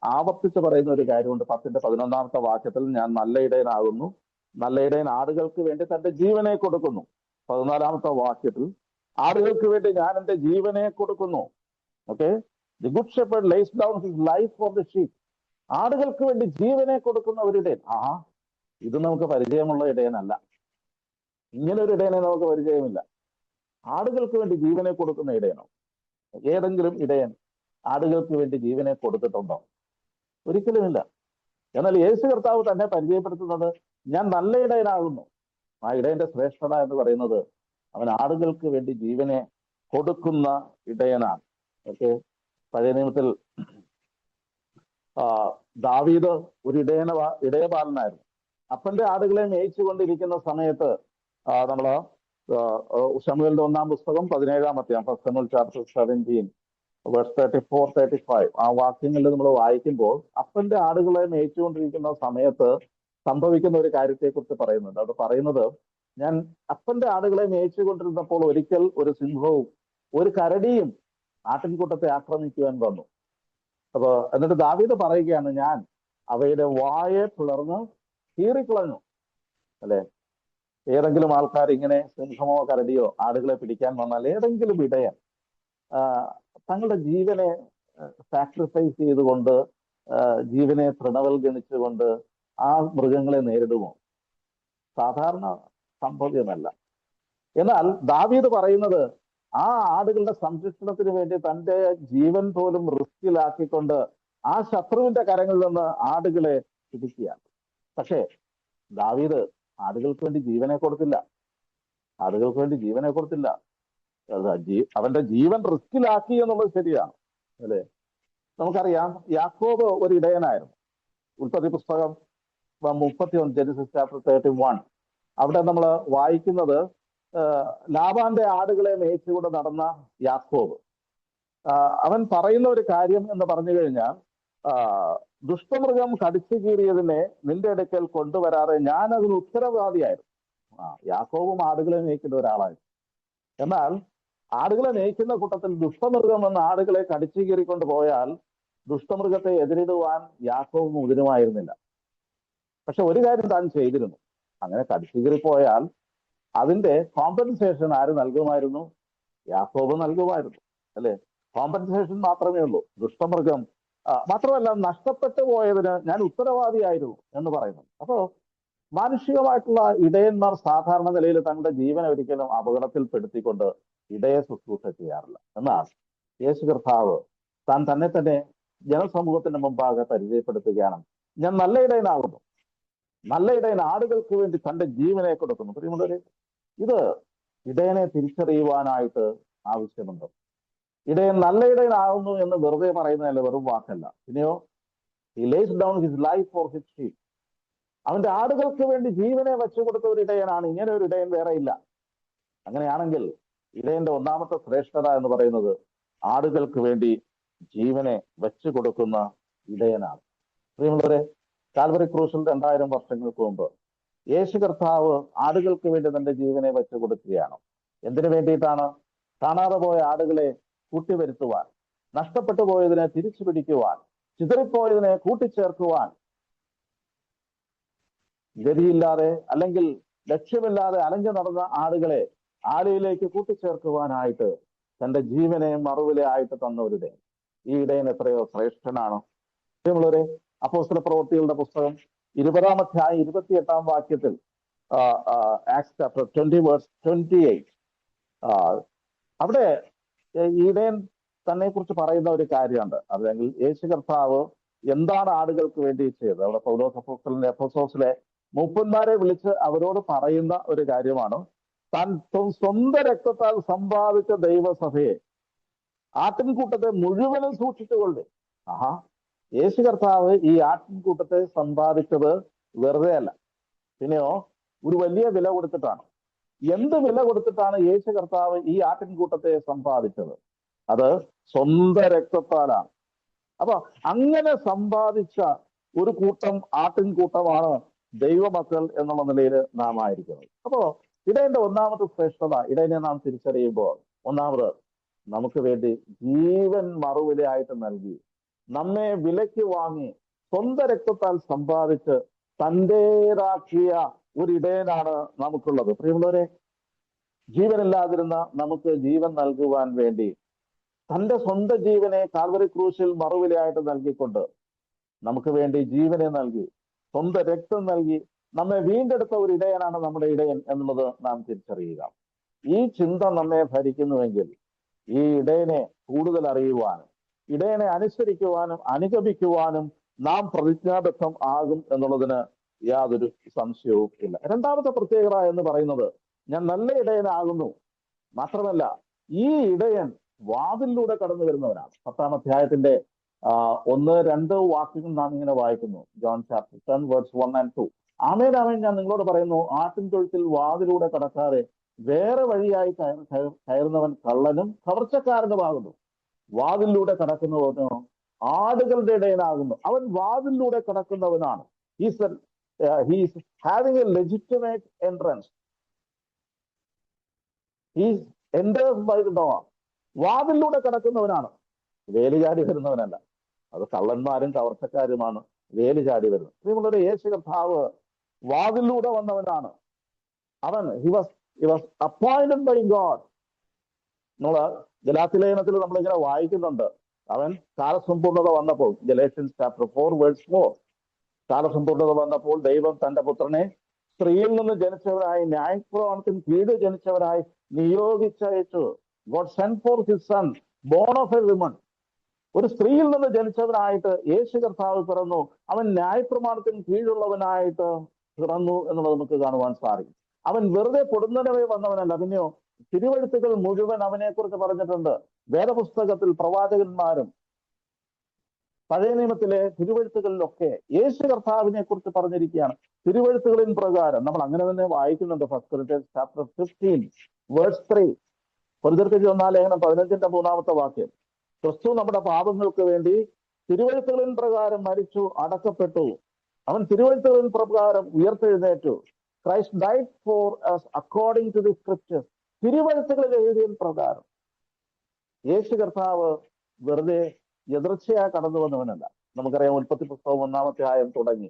ആവർത്തിച്ച് പറയുന്ന ഒരു കാര്യമുണ്ട്. 10-11 വാക്യത്തിൽ ഞാൻ നല്ല ഇടയനാകുന്നു, നല്ല ഇടയൻ ആടുകൾക്ക് വേണ്ടി തന്റെ ജീവനെ കൊടുക്കുന്നു. 14 വാക്യത്തിൽ ആടുകൾക്ക് വേണ്ടി ഞാൻ എന്റെ ജീവനെ കൊടുക്കുന്നു. Okay, the good shepherd lace down his life for the sheep. ആടുകൾക്ക് വേണ്ടി ജീവനെ കൊടുക്കുന്ന ഒരു ഇടയൻ. ഇത് നമുക്ക് പരിചയമുള്ള ഇടയനല്ല. ഇങ്ങനെ ഒരു ഇടയനെ നമുക്ക് പരിചയമില്ല. ആടുകൾക്ക് വേണ്ടി ജീവനെ കൊടുക്കുന്ന ഇടയനോ? ഏതെങ്കിലും ഇടയൻ ആടുകൾക്ക് വേണ്ടി ജീവനെ കൊടുത്തിട്ടുണ്ടോ? ഒരിക്കലുമില്ല. എന്നാൽ യേശു കർത്താവ് തന്നെ പരിചയപ്പെടുത്തുന്നത് ഞാൻ നല്ല ഇടയനാകുന്നു. ആ ഇടയന്റെ ശ്രേഷ്ഠത എന്ന് പറയുന്നത് അവൻ ആടുകൾക്ക് വേണ്ടി ജീവനെ കൊടുക്കുന്ന ഇടയനാണ്. ഓക്കെ, പഴയ നിയമത്തിൽ ദാവീദ് ഒരു ഇടയപാലനായിരുന്നു. അപ്പന്റെ ആടുകളെ മേയിച്ചു കൊണ്ടിരിക്കുന്ന സമയത്ത് നമ്മള് ശമൂവേലിന്റെ 1-ാം പുസ്തകം 17-ാം അധ്യായം, 1 Samuel chapter 17 verse 34-35 ആ വാക്യങ്ങളിൽ നമ്മൾ വായിക്കുമ്പോൾ അപ്പന്റെ ആടുകളെ മേയിച്ചുകൊണ്ടിരിക്കുന്ന സമയത്ത് സംഭവിക്കുന്ന ഒരു കാര്യത്തെക്കുറിച്ച് പറയുന്നുണ്ട്. അത് പറയുന്നത്, ഞാൻ അപ്പന്റെ ആടുകളെ മേയിച്ചുകൊണ്ടിരുന്നപ്പോൾ ഒരിക്കൽ ഒരു സിംഹവും ഒരു കരടിയും ആട്ടിൻകൂട്ടത്തെ ആക്രമിക്കുവാൻ വന്നു. അപ്പൊ എന്നിട്ട് ദാവീദ് പറയുകയാണ്, ഞാൻ അവയുടെ വായെ പിളർന്ന് കീറിക്കളഞ്ഞു. അല്ലെ, ഏതെങ്കിലും ആൾക്കാർ ഇങ്ങനെ സിംഹമോ കരടിയോ ആടുകളെ പിടിക്കാൻ വന്നാൽ ഏതെങ്കിലും ഇടയൻ തങ്ങളുടെ ജീവനെ സാക്രിഫൈസ് ചെയ്തുകൊണ്ട്, ജീവനെ തൃണവൽഗണിച്ചുകൊണ്ട് ആ മൃഗങ്ങളെ നേരിടുമോ? സാധാരണ സംഭവ്യമല്ല. എന്നാൽ ദാവീദ് പറയുന്നത്, ആ ആടുകളുടെ സംരക്ഷണത്തിന് വേണ്ടി തന്റെ ജീവൻ പോലും റിസ്കിലാക്കിക്കൊണ്ട് ആ ശത്രുവിന്റെ കരങ്ങളിൽ നിന്ന് ആടുകളെ പിടിക്കുകയാണ്. പക്ഷേ ദാവീദ് ആടുകൾക്ക് വേണ്ടി ജീവനെ കൊടുത്തില്ല. ആടുകൾക്ക് വേണ്ടി ജീവനെ കൊടുത്തില്ല. അവന്റെ ജീവൻ റിസ്കിലാക്കി എന്നുള്ളത് ശരിയാണ്, അല്ലെ? നമുക്കറിയാം, യാക്കോബ് ഒരു ഇടയനായിരുന്നു. ഉൽപ്പത്തി പുസ്തകം 31 Genesis chapter 31 അവിടെ നമ്മൾ വായിക്കുന്നത്, ലാബാന്റെ ആടുകളെ മേയിച്ചുകൊണ്ട് നടന്ന യാക്കോബ് അവൻ പറയുന്ന ഒരു കാര്യം എന്ന് പറഞ്ഞു കഴിഞ്ഞാൽ, ദുഷ്ടമൃഗം കടിച്ചു കീറിയതിനെ നിന്റെ അടുക്കൽ കൊണ്ടുവരാതെ ഞാൻ അതിന് ഉത്തരവാദിയായിരുന്നു. യാക്കോബും ആടുകളെ മേയ്ക്കുന്ന ഒരാളായിരുന്നു. എന്നാൽ ആടുകളെ മേയ്ക്കുന്ന കൂട്ടത്തിൽ ദുഷ്ടമൃഗം എന്ന ആടുകളെ കടിച്ചു കീറിക്കൊണ്ട് പോയാൽ ദുഷ്ടമൃഗത്തെ എതിരിടുവാൻ യാക്കോബ് മുതിരുമായിരുന്നില്ല. പക്ഷെ ഒരു കാര്യം താൻ ചെയ്തിരുന്നു. അങ്ങനെ കടിച്ചു കീറിപ്പോയാൽ അതിന്റെ കോമ്പൻസേഷൻ ആര് നൽകുമായിരുന്നു? യാക്കോബ് നൽകുമായിരുന്നു, അല്ലെ? കോമ്പൻസേഷൻ മാത്രമേ ഉള്ളൂ. ദുഷ്ടമൃഗം മാത്രമല്ല, നഷ്ടപ്പെട്ടു പോയതിന് ഞാൻ ഉത്തരവാദിയായിരുന്നു എന്ന് പറയുന്നു. അപ്പോ മാനുഷികമായിട്ടുള്ള ഇടയന്മാർ സാധാരണ നിലയിൽ തങ്ങളുടെ ജീവൻ ഒരിക്കലും അപകടത്തിൽപ്പെടുത്തിക്കൊണ്ട് ഇടയെ ശുശ്രൂഷ ചെയ്യാറില്ല. എന്നാൽ യേശു കർത്താവ് താൻ തന്നെ തന്നെ ജനസമൂഹത്തിന്റെ മുമ്പാകെ പരിചയപ്പെടുത്തുകയാണ്, ഞാൻ നല്ല ഇടയനാകുന്നു. നല്ല ഇടയൻ ആടുകൾക്ക് വേണ്ടി തന്റെ ജീവനെ കൊടുക്കുന്നു. പ്രിയമുള്ളവരെ, ഇത് ഇടയനെ തിരിച്ചറിയുവാനായിട്ട് ആവശ്യമുണ്ട്. ഇടയൻ നല്ല ഇടയനാകുന്നു എന്ന് വെറുതെ പറയുന്നതല്ല, വെറും വാക്കല്ല. പിന്നെയോ, he lays down his life for his sheep. അവന്റെ ആടുകൾക്ക് വേണ്ടി ജീവനെ വെച്ചു കൊടുത്ത ഒരു ഇടയനാണ്. ഇങ്ങനെ ഒരു ഇടയൻ വേറെ ഇല്ല. അങ്ങനെയാണെങ്കിൽ ഇടയന്റെ ഒന്നാമത്തെ ശ്രേഷ്ഠത എന്ന് പറയുന്നത് ആടുകൾക്ക് വേണ്ടി ജീവനെ വെച്ചു കൊടുക്കുന്ന ഇടയനാണ്. പ്രിയമുള്ളവരെ, കാൽവറി ക്രൂസിൽ 2000 വർഷങ്ങൾക്ക് മുമ്പ് യേശു കർത്താവ് ആടുകൾക്ക് വേണ്ടി തന്റെ ജീവനെ വെച്ചു കൊടുക്കുകയാണ്. എന്തിനു വേണ്ടിയിട്ടാണ്? കാണാതെ പോയ ആടുകളെ കൂട്ടിവരുത്തുവാൻ, നഷ്ടപ്പെട്ടു പോയതിനെ തിരിച്ചു പിടിക്കുവാൻ, ചിതറിപ്പോയതിനെ കൂട്ടിച്ചേർക്കുവാൻ, ഗതിയില്ലാതെ അല്ലെങ്കിൽ ലക്ഷ്യമില്ലാതെ അലഞ്ഞു നടന്ന ആടുകളെ ആലയിലേക്ക് കൂട്ടിച്ചേർക്കുവാനായിട്ട് തന്റെ ജീവനെ മറുവിലെ ആയിട്ട് തന്നവരുടെ ഈ ഇടയൻ എത്രയോ ശ്രേഷ്ഠനാണ്. പ്രിയമുള്ളവരെ, അപ്പോസ്തല പ്രവൃത്തികളുടെ പുസ്തകം 20-ാം അധ്യായം 28-ാം വാക്യത്തിൽ ആക്ട്സ് ചാപ്റ്റർ 20 verse 28 അവിടെ ഇടയൻ തന്നെ കുറിച്ച് പറയുന്ന ഒരു കാര്യമുണ്ട്. അല്ലെങ്കിൽ യേശു കർത്താവ് എന്താണ് ആടുകൾക്ക് വേണ്ടി ചെയ്തത്? അവിടെ പൗലോസ് അപ്പോസ്തലന്റെ എഫെസോസിലെ മൂപ്പന്മാരെ വിളിച്ച് അവരോട് പറയുന്ന ഒരു കാര്യമാണ്, താൻ സ്വന്തം രക്തത്താൽ സമ്പാദിച്ച ദൈവസഭയെ, ആട്ടിൻകൂട്ടത്തെ മുഴുവനും സൂക്ഷിച്ചുകൊള്ളേ. യേശു കർത്താവ് ഈ ആട്ടിൻകൂട്ടത്തെ സമ്പാദിച്ചത് വെറുതെ അല്ല, പിന്നെയോ ഒരു വലിയ വില കൊടുത്തിട്ടാണ്. എന്ത് വില കൊടുത്തിട്ടാണ് യേശു കർത്താവ് ഈ ആട്ടിൻകൂട്ടത്തെ സമ്പാദിച്ചത്? അത് സ്വന്തം രക്തത്താലാണ്. അപ്പൊ അങ്ങനെ സമ്പാദിച്ച ഒരു കൂട്ടം ആട്ടിൻകൂട്ടമാണ് ദൈവമക്കൾ എന്നുള്ള നിലയിൽ നാം ആയിരിക്കുന്നത്. അപ്പോ ഇടയന്റെ ഒന്നാമത്തെ ശ്രേഷ്ഠത, ഇടയനെ നാം തിരിച്ചറിയുമ്പോൾ ഒന്നാമത് നമുക്ക് വേണ്ടി ജീവൻ മറുവിലയായിട്ട് നൽകി, നമ്മെ വിലയ്ക്ക് വാങ്ങി സ്വന്തം രക്തത്താൽ സമ്പാദിച്ച് തന്റേതാക്കിയ ഒരു ഇടയനാണ് നമുക്കുള്ളത്. പ്രിയമുള്ളവരെ, ജീവനില്ലാതിരുന്ന നമുക്ക് ജീവൻ നൽകുവാൻ വേണ്ടി തന്റെ സ്വന്തം ജീവനെ കാൽവരി ക്രൂശിൽ മറുവിലയായിട്ട് നൽകിക്കൊണ്ട് നമുക്ക് വേണ്ടി ജീവനെ നൽകി, സ്വന്തം രക്തം നൽകി നമ്മെ വീണ്ടെടുത്ത ഒരു ഇടയനാണ് നമ്മുടെ ഇടയൻ എന്നുള്ളത് നാം തിരിച്ചറിയുക. ഈ ചിന്ത നമ്മെ ഭരിക്കുന്നുവെങ്കിൽ ഈ ഇടയനെ കൂടുതൽ അറിയുവാനും ഇടയനെ അനുസരിക്കുവാനും അനുഗമിക്കുവാനും നാം പ്രതിജ്ഞാബദ്ധം ആകും എന്നുള്ളതിന് യാതൊരു സംശയവും ഇല്ല. രണ്ടാമത്തെ പ്രത്യേകത എന്ന് പറയുന്നത്, ഞാൻ നല്ല ഇടയനാകുന്നു. മാത്രമല്ല, ഈ ഇടയൻ വാതിലിലൂടെ കടന്നു വരുന്നവനാണ്. 10-ാം അധ്യായത്തിന്റെ 1-2 വാക്യങ്ങൾ നാം ഇങ്ങനെ വായിക്കുന്നു. John chapter 10 verse 1 and 2. ആമേൻ ആമേൻ, ഞാൻ നിങ്ങളോട് പറയുന്നു, ആട്ടിൻ തൊഴുത്തിൽ വാതിലൂടെ കടക്കാതെ വേറെ വഴിയായി കയറുന്നവൻ കള്ളനും കവർച്ചക്കാരനുമാകുന്നു. വാതിലൂടെ കടക്കുന്നവനോ ആടുകളുടെ ഇടയനാകുന്നു. അവൻ വാതിലൂടെ കടക്കുന്നവനാണ്. He's having a legitimate entrance. He's enters by the door. വാതിലൂടെ കടക്കുന്നവനാണ്, വേലി ചാടി വരുന്നവനല്ല. അത് കള്ളന്മാരും കവർച്ചക്കാരുമാണ് വേലി ചാടി വരുന്നത്. പ്രിയമുള്ളവരെ, യേശു കർത്താവ് വാതിലൂടെ വന്നവനാണ്. അവൻ he was appointed by God. നമ്മള് ഗലാത്യലേഖനത്തിൽ നമ്മളിങ്ങനെ വായിക്കുന്നുണ്ട്, അവൻ കാലസമ്പൂർണത വന്നപ്പോൾ, ഗലേഷ്യൻസ് ചാപ്റ്റർ 4 വേഴ്സ് 4, കാലസമ്പൂർണത വന്നപ്പോൾ ദൈവം തന്റെ പുത്രനെ സ്ത്രീയിൽ നിന്ന് ജനിച്ചവരായി ന്യായപ്രമാണത്തിന് കീഴ് ജനിച്ചവരായി നിയോഗിച്ചയച്ചു. God sent forth his son, born of a woman. ഒരു സ്ത്രീയിൽ നിന്ന് ജനിച്ചവനായിട്ട് യേശു കർത്താവ് പിറന്നു. അവൻ ന്യായപ്രമാണത്തിന് കീഴുള്ളവനായിട്ട് പിറന്നു എന്നുള്ളത് നമുക്ക് കാണുവാൻ സാധിക്കും. അവൻ വെറുതെ പൊടുന്നനവേ വന്നവനല്ല. പിന്നെയോ തിരുവെഴുത്തുകൾ മുഴുവൻ അവനെ കുറിച്ച് പറഞ്ഞിട്ടുണ്ട്. വേദപുസ്തകത്തിൽ പ്രവാചകന്മാരും പഴയ നിയമത്തിലെ തിരുവെഴുത്തുകളിലൊക്കെ യേശു കർത്താവിനെ കുറിച്ച് പറഞ്ഞിരിക്കുകയാണ്. തിരുവെഴുത്തുകളിൻ പ്രകാരം നമ്മൾ അങ്ങനെ തന്നെ വായിക്കുന്നുണ്ട്. 1 Corinthians chapter 15 verse 3, കൊരിന്ത്യർക്ക് 1-ാം 15-ന്റെ 3-ാമത്തെ വാക്യം. ക്രിസ്തു നമ്മുടെ പാപങ്ങൾക്ക് വേണ്ടി തിരുവെഴുത്തുകളിൻ പ്രകാരം മരിച്ചു, അടക്കപ്പെട്ടു. അവൻ തിരുവെഴുത്തുകളിൻ പ്രകാരം ഉയർത്തെഴുന്നേറ്റു. Christ died four us according to the scriptures. തിരുവെഴുത്തുകളിൽ എഴുതിയ പ്രകാരം. യേശു കർത്താവ് വെറുതെ എതിർച്ചയായി കടന്നു വന്നവനല്ല. നമുക്കറിയാം, ഉൽപ്പത്തി പുസ്തകം 1-ാം അധ്യായം തുടങ്ങി,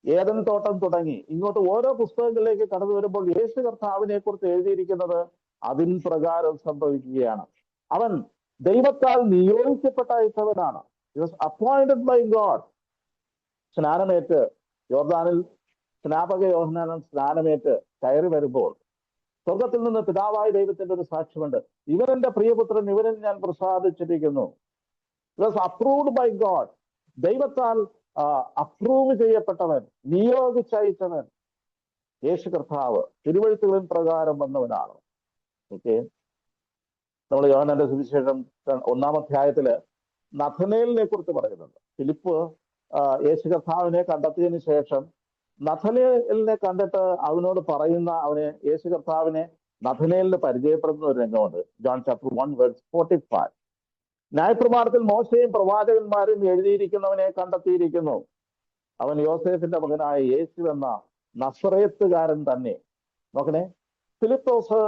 ഏദൻ തോട്ടം തുടങ്ങി, ഇങ്ങോട്ട് ഓരോ പുസ്തകങ്ങളിലേക്ക് കടന്നു വരുമ്പോൾ യേശു കർത്താവിനെ കുറിച്ച് എഴുതിയിരിക്കുന്നത് അതിൻ പ്രകാരം സംഭവിക്കുകയാണ്. അവൻ ദൈവത്താൽ നിയോഗിക്കപ്പെട്ട അയച്ചവനാണ്. He was appointed by God. സ്നാനമേറ്റ് യോർദാനിൽ സ്നാപക യോഹന്നാൻ സ്നാനമേറ്റ് കയറി വരുമ്പോൾ സ്വർഗത്തിൽ നിന്ന് പിതാവായ ദൈവത്തിന്റെ ഒരു സാക്ഷ്യമുണ്ട്, ഇവൻ എന്റെ പ്രിയപുത്രൻ, ഇവനിൽ ഞാൻ പ്രസാദിച്ചിരിക്കുന്നു. He was approved by God. ദൈവത്താൽ അപ്രൂവ് ചെയ്യപ്പെട്ടവൻ, നിയോഗിച്ചയച്ചവൻ യേശു കർത്താവ് തിരുവെഴുത്തുകളിൻ പ്രകാരം വന്നവനാണ്. ഓക്കെ, നമ്മൾ യോഹന്നാന്റെ സുവിശേഷം 1-ാം അധ്യായത്തില് നഥനേലിനെ കുറിച്ച് പറയുന്നുണ്ട്. ഫിലിപ്പ് യേശു കർത്താവിനെ കണ്ടെത്തിയതിനു ശേഷം നഥനേലിനെ കണ്ടിട്ട് അവനോട് പറയുന്ന, യേശു കർത്താവിനെ നഥനേലിന് പരിചയപ്പെടുന്ന ഒരു രംഗമുണ്ട്. John chapter 1 verse 45. ന്യായപ്രമാണത്തിൽ മോശയും പ്രവാചകന്മാരും എഴുതിയിരിക്കുന്നവനെ കണ്ടെത്തിയിരിക്കുന്നു. അവൻ യോസേഫിന്റെ മകനായ യേശു എന്ന നസറേത്തുകാരൻ തന്നെ. നോക്കണേ, ഫിലിപ്പോസ്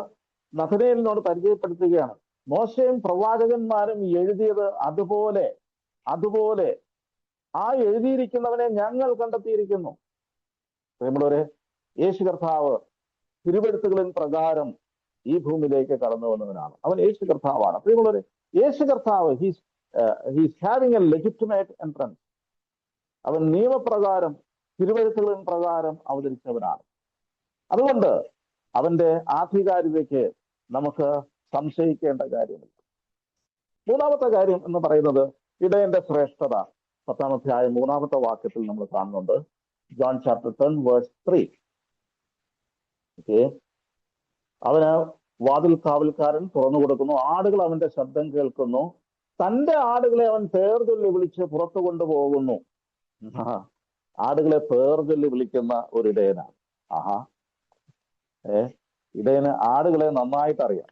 നഥനേലിനോട് പരിചയപ്പെടുത്തുകയാണ്, മോശയും പ്രവാചകന്മാരും എഴുതിയത് അതുപോലെ ആ എഴുതിയിരിക്കുന്നവനെ ഞങ്ങൾ കണ്ടെത്തിയിരിക്കുന്നു. പ്രിയമുള്ളവരെ, യേശു കർത്താവ് തിരുവെഴുത്തുകളിൻ പ്രകാരം ഈ ഭൂമിയിലേക്ക് കടന്നു വന്നവനാണ്. അവൻ യേശു കർത്താവാണ്. പ്രിയമുള്ളവരെ, യേശു കർത്താവ് he's having a legitimate entrance. അവൻ നിയമപ്രകാരം തിരുവെഴുത്തുകളിൻ പ്രകാരം അവതരിച്ചവനാണ്. അതുകൊണ്ട് അവന്റെ ആധികാരികതയ്ക്ക് നമുക്ക് സംശയിക്കേണ്ട കാര്യമില്ല. 3-ാമത്തെ കാര്യം എന്ന് പറയുന്നത് ഇടയന്റെ ശ്രേഷ്ഠത. 10-ാം അധ്യായം 3-ാമത്തെ വാക്യത്തിൽ നമ്മൾ കാണുന്നുണ്ട്. John chapter 10 verse 3. ഓക്കെ, അവന് വാതിൽ കാവൽക്കാരൻ തുറന്നു കൊടുക്കുന്നു, ആടുകൾ അവന്റെ ശബ്ദം കേൾക്കുന്നു, തന്റെ ആടുകളെ അവൻ പേർ ചൊല്ലി വിളിച്ച് പുറത്തു കൊണ്ടുപോകുന്നു. ആടുകളെ പേർ ചൊല്ലി വിളിക്കുന്ന ഒരു ഇടയനാണ്. ഇടയന് ആടുകളെ നന്നായിട്ട് അറിയാം.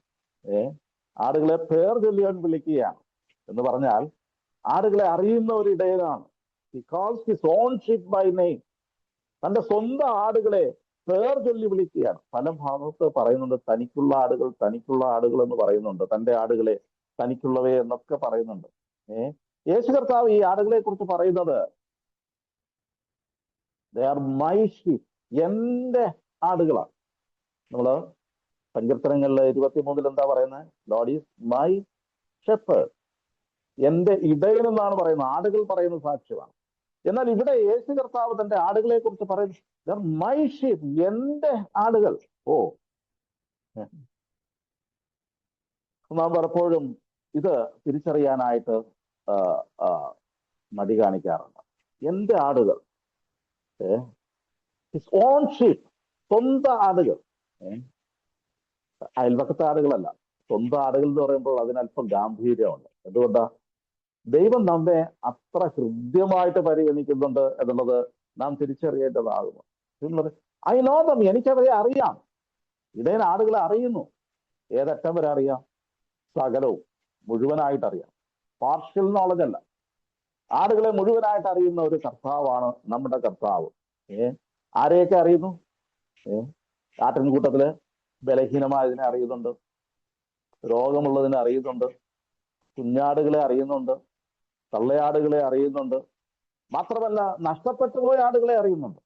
ആടുകളെ പേർ ചൊല്ലി അവൻ വിളിക്കുകയാണ് എന്ന് പറഞ്ഞാൽ ആടുകളെ അറിയുന്ന ഒരു ഇടയനാണ്. He calls his own sheep by name. തന്റെ സ്വന്തം ആടുകളെ പേർ ചൊല്ലി വിളിക്കുകയാണ്. പല ഭാഗത്ത് പറയുന്നുണ്ട് തനിക്കുള്ള ആടുകൾ എന്ന് പറയുന്നുണ്ട്. തന്റെ ആടുകളെ തനിക്കുള്ളവയെ എന്നൊക്കെ പറയുന്നുണ്ട്. യേശു കർത്താവ് ഈ ആടുകളെ കുറിച്ച് പറയുന്നത് ദേ ആർ മൈ ഷീപ്പ്, എന്റെ ആടുകളാണ്. നമ്മള് സങ്കീർത്തനങ്ങളിൽ 23 എന്താ പറയുന്നത്? ലോർഡ് ഈസ് മൈ ഷെപ്പേർഡ്, എന്റെ ഇടയൻ എന്നാണ് പറയുന്നത്. ആടുകൾ പറയുന്ന സാക്ഷ്യമാണ്. എന്നാൽ ഇവിടെ യേശു കർത്താവ് തന്റെ ആടുകളെ കുറിച്ച് പറയുന്നത് മൈ ഷീപ്പ്, എന്റെ ആടുകൾ. ഓ, നാം പലപ്പോഴും ഇത് തിരിച്ചറിയാനായിട്ട് മടി കാണിക്കാറുണ്ട്. എന്റെ ആടുകൾ, ഹിസ് ഓൺ ഷീപ്പ്, സ്വന്തം ആടുകൾ. അയൽപക്കത്തെ ആടുകളല്ല, സ്വന്തം ആടുകൾ എന്ന് പറയുമ്പോൾ അതിനല്പം ഗാംഭീര്യമുണ്ട്. എന്തുകൊണ്ടാ? ദൈവം നമ്മെ അത്ര ഹൃദ്യമായിട്ട് പരിഗണിക്കുന്നുണ്ട് എന്നുള്ളത് നാം തിരിച്ചറിയേണ്ടതാകുന്നു. ഐ നോ ദം, എനിക്കവരെ അറിയാം. ഇടയൻ ആടുകളെ അറിയുന്നു. ഏതറ്റം വരെ അറിയാം? സകലവും മുഴുവനായിട്ട് അറിയാം. പാർഷ്യൽ നോളജ് അല്ല, ആടുകളെ മുഴുവനായിട്ട് അറിയുന്ന ഒരു കർത്താവാണ് നമ്മുടെ കർത്താവ്. ആരെയൊക്കെ അറിയുന്നു? ആട്ടിൻകൂട്ടത്തില് ബലഹീനമായതിനെ അറിയുന്നുണ്ട്, രോഗമുള്ളതിനെ അറിയുന്നുണ്ട്, കുഞ്ഞാടുകളെ അറിയുന്നുണ്ട്, തള്ളയാടുകളെ അറിയുന്നുണ്ട്, മാത്രമല്ല നഷ്ടപ്പെട്ടു പോയ ആടുകളെ അറിയുന്നുണ്ട്.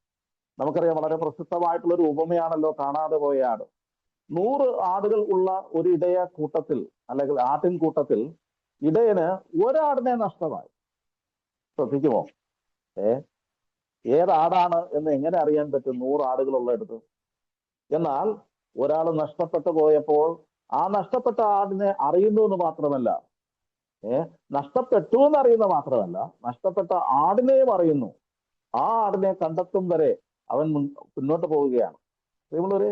നമുക്കറിയാം, വളരെ പ്രസിദ്ധമായിട്ടുള്ള ഒരു ഉപമയാണല്ലോ കാണാതെ പോയ ആട്. 100 ആടുകൾ ഉള്ള ഒരു ഇടയ കൂട്ടത്തിൽ അല്ലെങ്കിൽ ആട്ടിൻ കൂട്ടത്തിൽ ഇടയന് ഒരാടിനെ നഷ്ടമായി. ശ്രദ്ധിക്കുമോ? ഏതാടാണ് എന്ന് എങ്ങനെ അറിയാൻ പറ്റും 100 ആടുകളുള്ള എടുത്ത്? എന്നാൽ ഒരാൾ നഷ്ടപ്പെട്ടു പോയപ്പോൾ ആ നഷ്ടപ്പെട്ട ആടിനെ അറിയുന്നു എന്ന് മാത്രമല്ല, നഷ്ടപ്പെട്ടു എന്നറിയുന്ന മാത്രമല്ല, നഷ്ടപ്പെട്ട ആടിനെയും അറിയുന്നു. ആ ആടിനെ കണ്ടെത്തും വരെ അവൻ മുന്നോട്ട് പോവുകയാണ്. നമ്മളൊരു